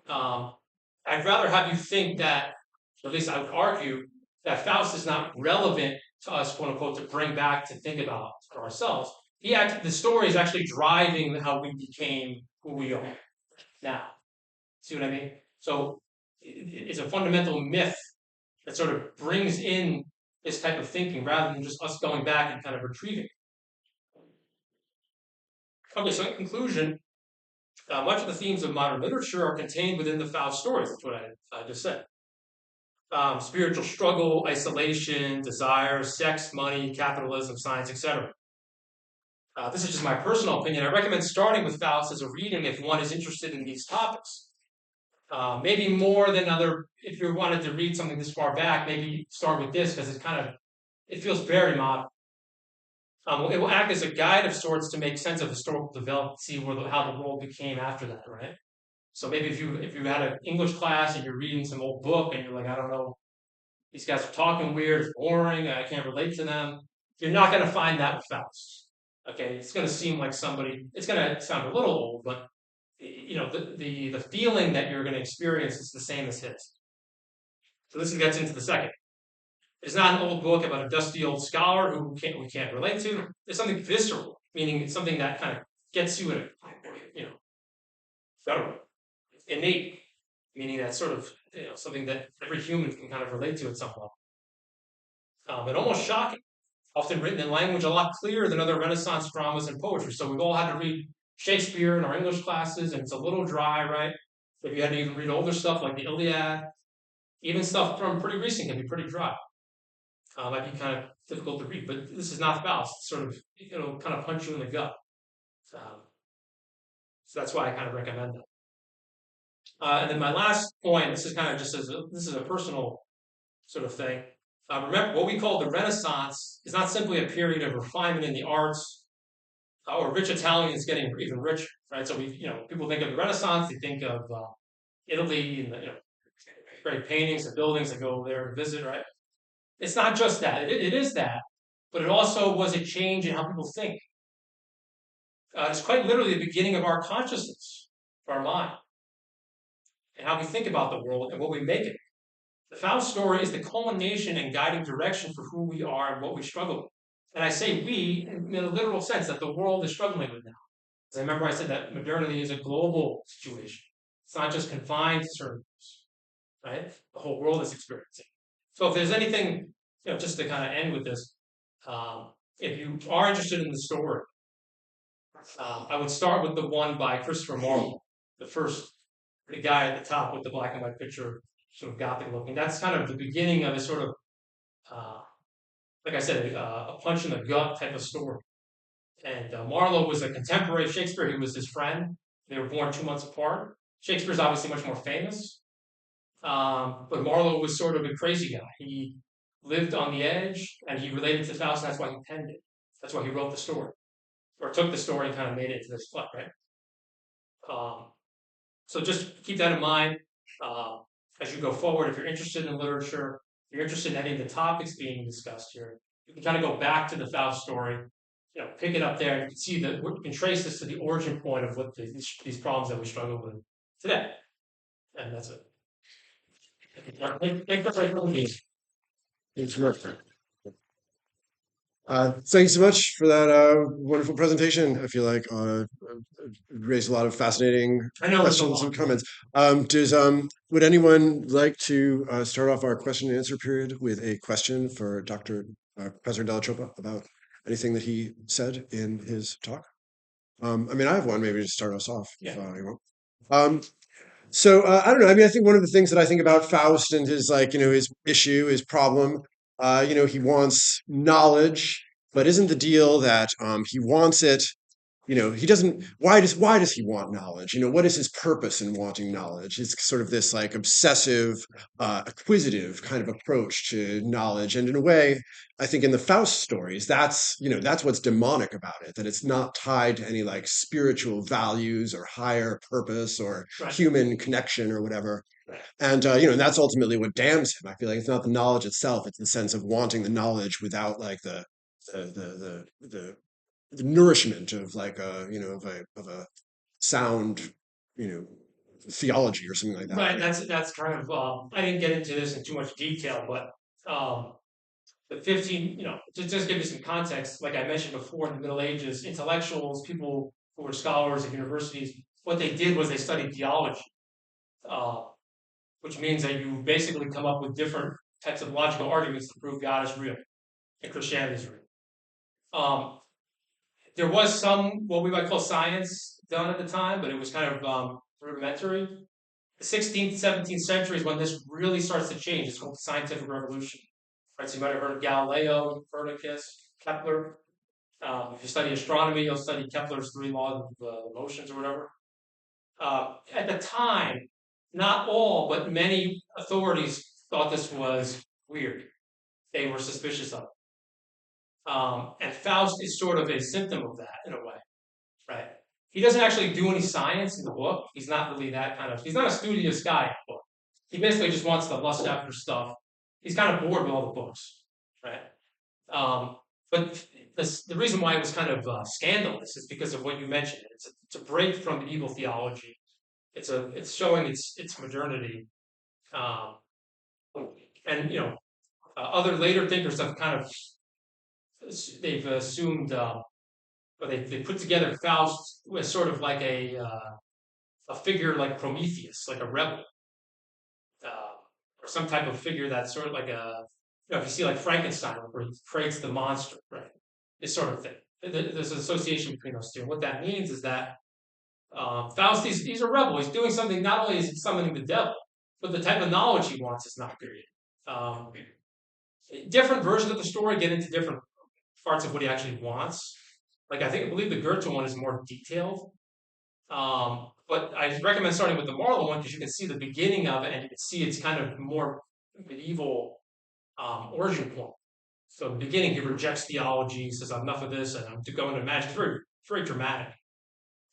I'd rather have you think that, or at least I would argue, that Faust is not relevant to us, quote unquote, to bring back to think about for ourselves. The story is actually driving how we became who we are now. See what I mean? So it's a fundamental myth that sort of brings in this type of thinking rather than just us going back and kind of retrieving. Okay, so in conclusion, much of the themes of modern literature are contained within the Faust stories. That's what I just said. Spiritual struggle, isolation, desire, sex, money, capitalism, science, etc. This is just my personal opinion. I recommend starting with Faust as a reading if one is interested in these topics. Maybe more than other. If you wanted to read something this far back, maybe start with this because it feels very modern. It will act as a guide of sorts to make sense of historical development, see how the world became after that, right? So maybe if you had an English class and you're reading some old book and you're like, I don't know, these guys are talking weird, it's boring, I can't relate to them. You're not going to find that with Faust. Okay, it's going to seem like somebody. It's going to sound a little old, but the feeling that you're going to experience is the same as his. So this gets into the second. It's not an old book about a dusty old scholar who we can't relate to. It's something visceral, meaning it's something that kind of gets you in a, federal, innate, meaning that sort of something that every human can kind of relate to at some level. And almost shocking, often written in language a lot clearer than other Renaissance dramas and poetry. So we've all had to read Shakespeare in our English classes, and it's a little dry, right? If you had to even read older stuff like the Iliad, even stuff from pretty recent can be pretty dry. Might be kind of difficult to read, but this is not Faust. It's sort of, it'll kind of punch you in the gut. So that's why I kind of recommend it. And then my last point, this is kind of just this is a personal sort of thing. Remember, what we call the Renaissance is not simply a period of refinement in the arts or rich Italians getting even richer, right? So people think of the Renaissance, they think of Italy and the great paintings and buildings that go there to visit, right? It's not just that. It is that, but it also was a change in how people think. It's quite literally the beginning of our consciousness, of our mind, and how we think about the world and what we make it. The Faust story is the culmination and guiding direction for who we are and what we struggle with. And I say we in a literal sense that the world is struggling with now. As I remember I said that modernity is a global situation. It's not just confined to certain groups, right? The whole world is experiencing. So if there's anything, just to kind of end with this, if you are interested in the story, I would start with the one by Christopher Marlowe, the guy at the top with the black and white picture, sort of gothic looking. That's kind of the beginning of a sort of, like I said, a punch in the gut type of story. And Marlowe was a contemporary of Shakespeare. He was his friend. They were born 2 months apart. Shakespeare's obviously much more famous, but Marlowe was sort of a crazy guy. He lived on the edge, and he related to Faust, and that's why he penned it. That's why he wrote the story, or took the story and kind of made it into this plot, right? So just keep that in mind as you go forward. If you're interested in literature, if you're interested in any of the topics being discussed here, you can kind of go back to the Faust story, pick it up there, and you can see that you can trace this to the origin point of what these problems that we struggle with today. And that's it. Thank you. Thanks, Mark. Thank you so much for that wonderful presentation. I feel like raised a lot of fascinating questions and comments. Would anyone like to start off our question and answer period with a question for Dr. Professor Della Cioppa about anything that he said in his talk? I mean, I have one. Maybe to start us off. Yeah. You want. So I don't know. I mean, I think one of the things that I think about Faust and his his issue, his problem, he wants knowledge, but isn't the deal that he wants it? He doesn't. Why does he want knowledge? What is his purpose in wanting knowledge? It's sort of this like obsessive, acquisitive kind of approach to knowledge, and in a way, I think in the Faust stories, that's what's demonic about it. That it's not tied to any like spiritual values or higher purpose or human connection or whatever. And and that's ultimately what damns him. I feel like it's not the knowledge itself; it's the sense of wanting the knowledge without like the nourishment of like a sound theology or something like that. Right. That's kind of I didn't get into this in too much detail, but the 15, to just give you some context, like I mentioned before, in the Middle Ages, intellectuals, people who were scholars at universities, what they did was they studied theology, which means that you basically come up with different types of logical arguments to prove God is real and Christianity is real. There was some what we might call science done at the time, but it was kind of rudimentary. The 16th, 17th century is when this really starts to change. It's called the scientific revolution. Right, so you might have heard of Galileo, Copernicus, Kepler. If you study astronomy, you'll study Kepler's 3 laws of motions or whatever. At the time, not all, but many authorities thought this was weird. They were suspicious of it. And Faust is sort of a symptom of that in a way, right? He doesn't actually do any science in the book. He's not really that kind of, he's not a studious guy in the book. He basically just wants to lust after stuff. He's kind of bored with all the books, right? But the reason why it was kind of scandalous is because of what you mentioned. It's a break from medieval theology. It's showing its modernity, um, and other later thinkers have kind of they've assumed or they put together Faust as sort of like a figure like Prometheus, like a rebel, uh, or some type of figure that's sort of like if you see like Frankenstein, where he creates the monster, right? This sort of thing. There's an association between those two. And what that means is that Faust, he's a rebel. He's doing something, not only is he summoning the devil, but the type of knowledge he wants is not created. Different versions of the story get into different parts of what he actually wants. Like I believe the Goethe one is more detailed. But I recommend starting with the Marlowe one because you can see the beginning of it and you can see it's kind of more medieval origin point. So in the beginning, he rejects theology, he says, enough of this, and I'm to go into magic. It's very dramatic.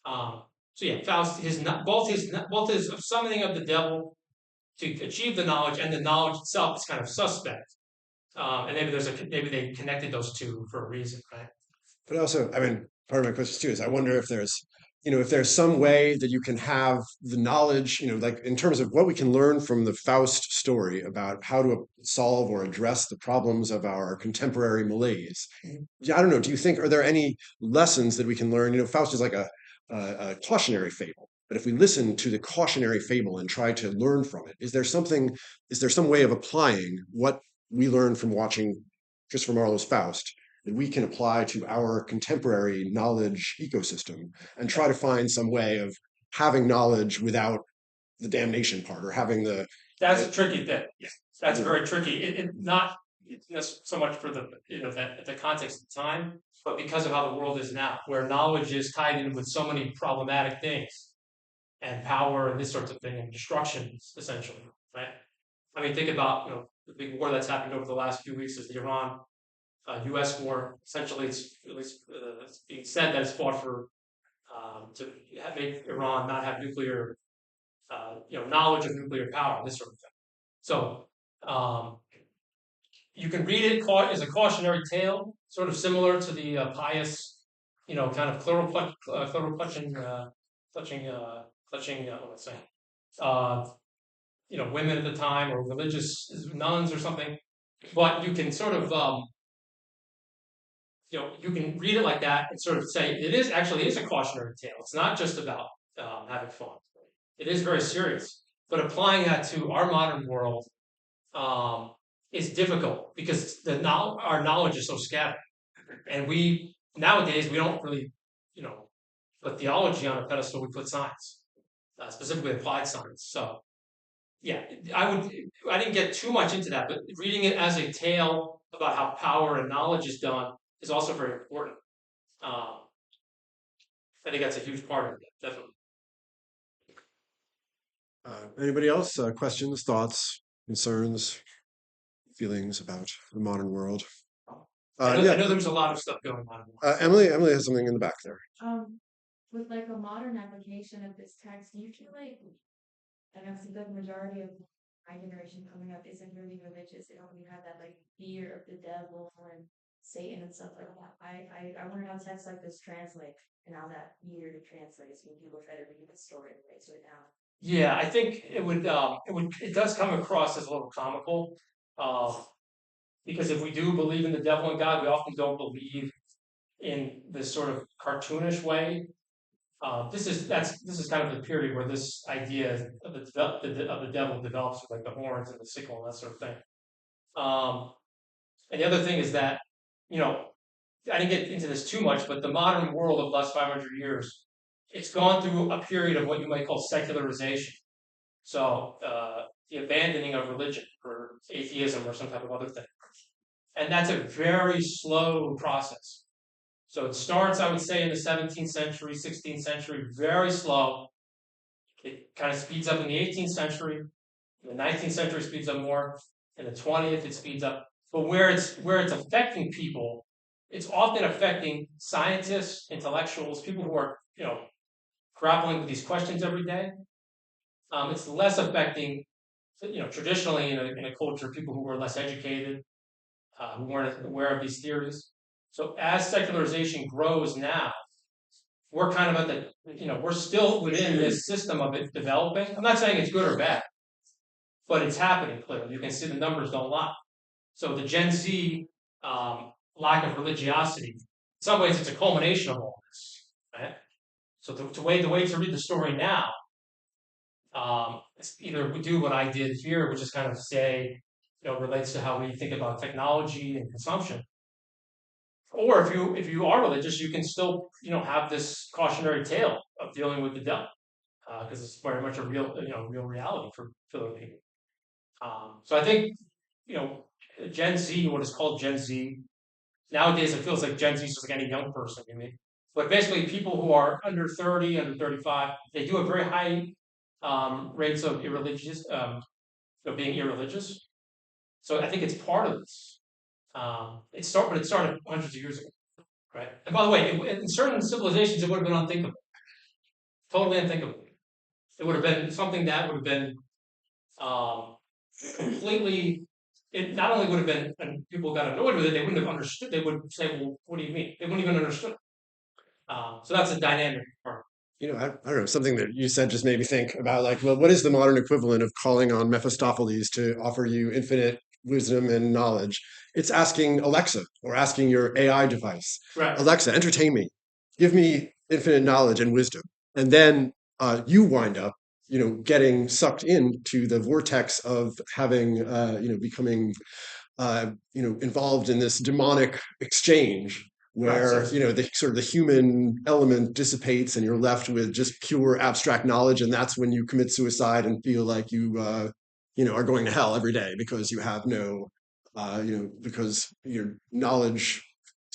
So yeah, Faust, both his summoning of the devil to achieve the knowledge and the knowledge itself is kind of suspect. And maybe they connected those two for a reason, right? But also, I mean, part of my question too is I wonder if there's some way that you can have the knowledge, like in terms of what we can learn from the Faust story about how to solve or address the problems of our contemporary malaise. Yeah, I don't know. Do you think, are there any lessons that we can learn? Faust is like a cautionary fable. But if we listen to the cautionary fable and try to learn from it, is there some way of applying what we learned from watching Christopher Marlowe's Faust that we can apply to our contemporary knowledge ecosystem and try to find some way of having knowledge without the damnation part or having the That's a tricky thing. yeah. That's very tricky. Not so much for the context of the time, but because of how the world is now, where knowledge is tied in with so many problematic things and power and this sort of thing and destruction, essentially, right? I mean, think about the big war that's happened over the last few weeks is the Iran U.S. war. Essentially, it's being said that it's fought for to make Iran not have nuclear, knowledge of nuclear power, this sort of thing. So um, you can read it as a cautionary tale, sort of similar to the pious, kind of clutching, what am I saying? Uh, women at the time or religious nuns or something. But you can sort of you can read it like that and sort of say it is a cautionary tale. It's not just about having fun. It is very serious. But applying that to our modern world is difficult because our knowledge is so scattered, and nowadays we don't really put theology on a pedestal. We put science, specifically applied science. So yeah, I didn't get too much into that, but reading it as a tale about how power and knowledge is done is also very important. Um, I think that's a huge part of it, definitely. Anybody else? Questions, thoughts, concerns, feelings about the modern world? I Yeah, know there was a lot of stuff going on. Emily has something in the back there. With like a modern application of this text, do you feel like, I know the majority of my generation coming up isn't really religious. They don't really have that like fear of the devil and Satan and stuff like that. I wonder how texts like this translate and how that fear translates when people try to read the story and breaks it down. Yeah, I think it does come across as a little comical, uh, because if we do believe in the devil and God, we often don't believe in this sort of cartoonish way. This is kind of the period where this idea of the devil develops with like the horns and the sickle and that sort of thing. And the other thing is that, I didn't get into this too much, but the modern world of the last 500 years, it's gone through a period of what you might call secularization. So the abandoning of religion for atheism or some type of other thing. And that's a very slow process. So it starts, I would say, in the 17th century, 16th century, very slow. It kind of speeds up in the 18th century. The 19th century speeds up more. In the 20th, it speeds up. But where it's affecting people, it's often affecting scientists, intellectuals, people who are grappling with these questions every day. It's less affecting, traditionally in a culture, people who were less educated, who weren't aware of these theories. So as secularization grows now, we're kind of at we're still within this system of it developing. I'm not saying it's good or bad, but it's happening clearly. You can see the numbers don't lie. So the Gen Z lack of religiosity, in some ways, it's a culmination of all this, right? So the way to read the story now, it's either we do what I did here, which is kind of say, relates to how we think about technology and consumption, or if you are religious, you can still have this cautionary tale of dealing with the devil, because it's very much a real reality for those people. So I think Gen Z, what is called Gen Z nowadays, it feels like Gen Z is just like any young person. But basically, people who are under 30, under 35, they do have very high rates of of being irreligious. So I think it's part of this. But it started hundreds of years ago, right? And by the way, in certain civilizations, it would have been unthinkable, totally unthinkable. It would have been something that would have been completely. It not only would have been, and people got annoyed with it, they wouldn't have understood. They would say, "Well, what do you mean?" They wouldn't even understood. So that's a dynamic part. I don't know, something that you said just made me think about like, well, what is the modern equivalent of calling on Mephistopheles to offer you infinite wisdom and knowledge? It's asking Alexa or asking your AI device, Right. Alexa, entertain me, give me infinite knowledge and wisdom. And then you wind up, getting sucked into the vortex of having, becoming, involved in this demonic exchange where the sort of the human element dissipates and you're left with just pure abstract knowledge, and that's when you commit suicide and feel like you are going to hell every day because you have no because your knowledge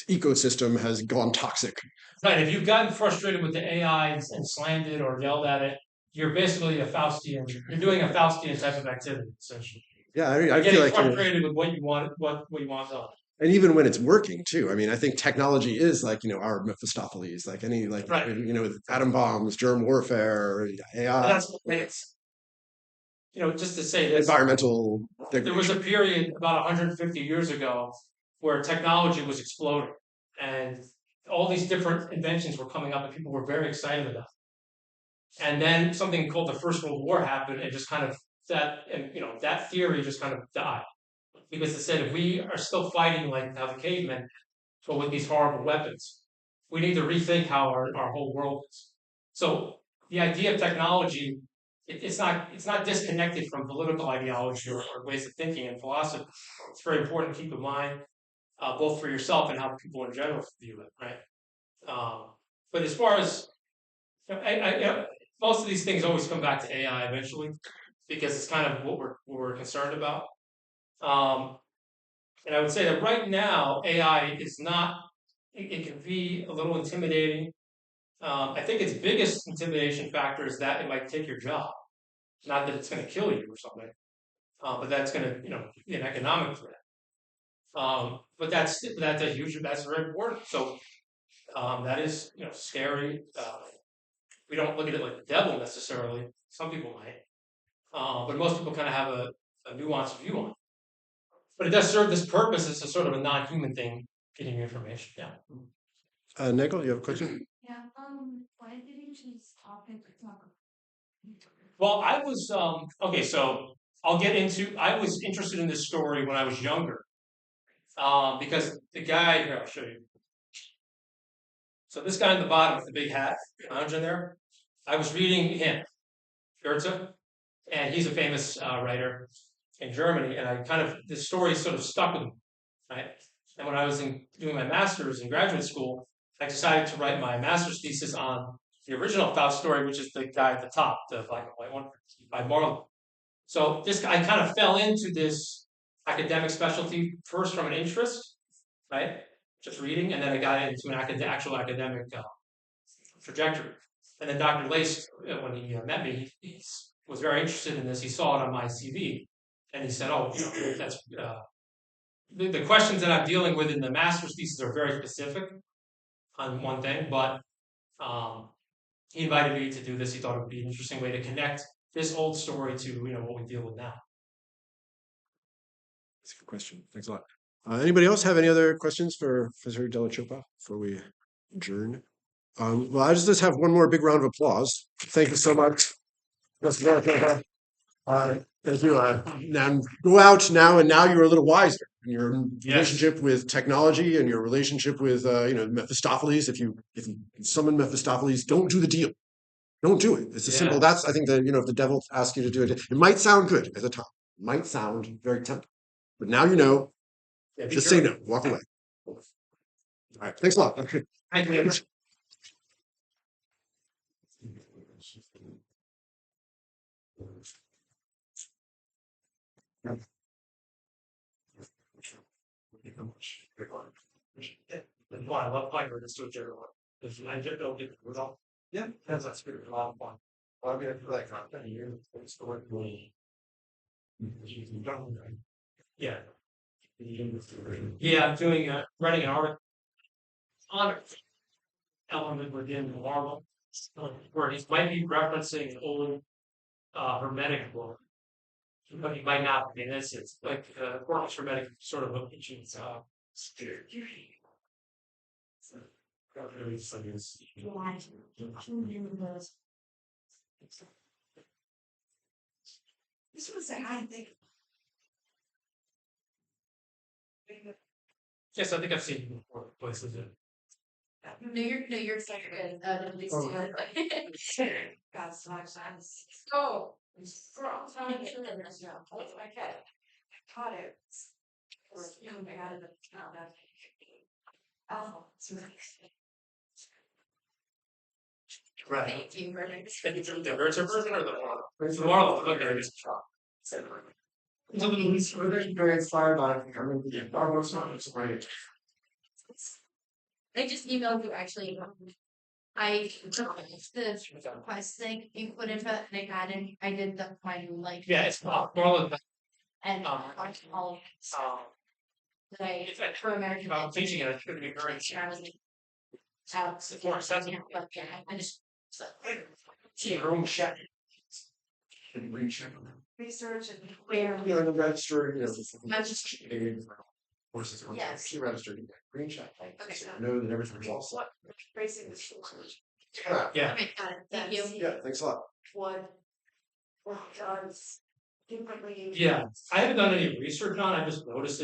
ecosystem has gone toxic. Right. If you've gotten frustrated with the AI and slammed it or yelled at it, you're basically a Faustian. You're doing a Faustian type of activity, essentially. Yeah, I You're feel getting like frustrated with what you want, what you want done. and even when it's working too. I mean, I think technology is like our Mephistopheles, like any like Right. atom bombs, germ warfare, And AI, that's it's just to say this, environmental there was a degradation. period about 150 years ago where technology was exploding, and all these different inventions were coming up, and people were very excited about it. And then something called the First World War happened, and just kind of that theory just kind of died, because it said if we are still fighting like how the cavemen, but with these horrible weapons, we need to rethink how our whole world is. So the idea of technology, it's not disconnected from political ideology or ways of thinking and philosophy. It's very important to keep in mind, both for yourself and how people in general view it, right? But as far as most of these things always come back to AI eventually, because it's kind of what we're concerned about. And I would say that right now, AI is not. It can be a little intimidating. I think its biggest intimidation factor is that it might take your job. Not that it's going to kill you or something, but that's going to be an economic threat. But that's a huge. That's very important. So that is scary. We don't look at it like the devil necessarily. Some people might, but most people kind of have a nuanced view on it. But it does serve this purpose as a sort of a non-human thing, getting information. Yeah. Nagel, you have a question? Yeah, why did you choose topic to talk about? Well, I was okay. So I'll get into. I was interested in this story when I was younger, because the guy here, I'll show you. So this guy in the bottom with the big hat, lounge in there. I was reading him, Goethe, and he's a famous writer in Germany. And I kind of this story sort of stuck with me, right? And when I was doing my master's in graduate school, I decided to write my master's thesis on the original Faust story, which is the guy at the top, the black and white one, by Marlowe. So this guy kind of fell into this academic specialty first from an interest, right? Just reading, and then I got into an actual academic trajectory. And then Dr. Lace, when he met me, he was very interested in this. He saw it on my CV, and he said, "Oh, that's the questions that I'm dealing with in the master's thesis are very specific on one thing, but he invited me to do this. He thought it would be an interesting way to connect this old story to what we deal with now." That's a good question. Thanks a lot. Anybody else have any other questions for Professor Della Cioppa before we adjourn? Well, I just have one more big round of applause. Thank you so much, Professor Della Cioppa. Thank you. Now go out now, and now you're a little wiser in your relationship with technology and your relationship with Mephistopheles. If you summon Mephistopheles, don't do the deal. Don't do it. It's as simple. That's I think that if the devil asks you to do it, it might sound good at the time. It might sound very tempting, but now you know. Just say no. Walk away. All right. Thanks a lot. Okay. Thank you. Well, I love playing with this to everyone. If I don't get the result, yeah, that's pretty a lot of fun. Well, I mean, I feel like I'm 10 years, it's the way to yeah. Yeah, I'm doing writing an article on an element within the Marvel where he might be referencing an old Hermetic book, but he might not. I mean, it's like Corpus Hermetic, sort of a ancient spirit. This was a high thing. Yes, I think I've seen it before places. New York second, at least God's not sense. Oh, for all time, I caught it. Or coming out of the oh, it's really Right. thank you very much. The virtual version or the Marvel? The Marvel. Okay. Very inspired by Marvel. It's great. I just emailed you actually. I took the request thing you put in, but they hadn't. I did the final like. Yeah, it's Marvel. And all of that I for American. If I'm teaching it, it's going to be very. I was out. More accessible. But yeah, I just so. Room check. Research and where. You're in the register. Register. Horses. Yes. She registered. Green check. Okay. So know that everything's all set. Racing the school. Yeah. Okay, got it. Thank you. Yeah. Thanks a lot. What does differently? Yeah, I haven't done any research on it. I just noticed it.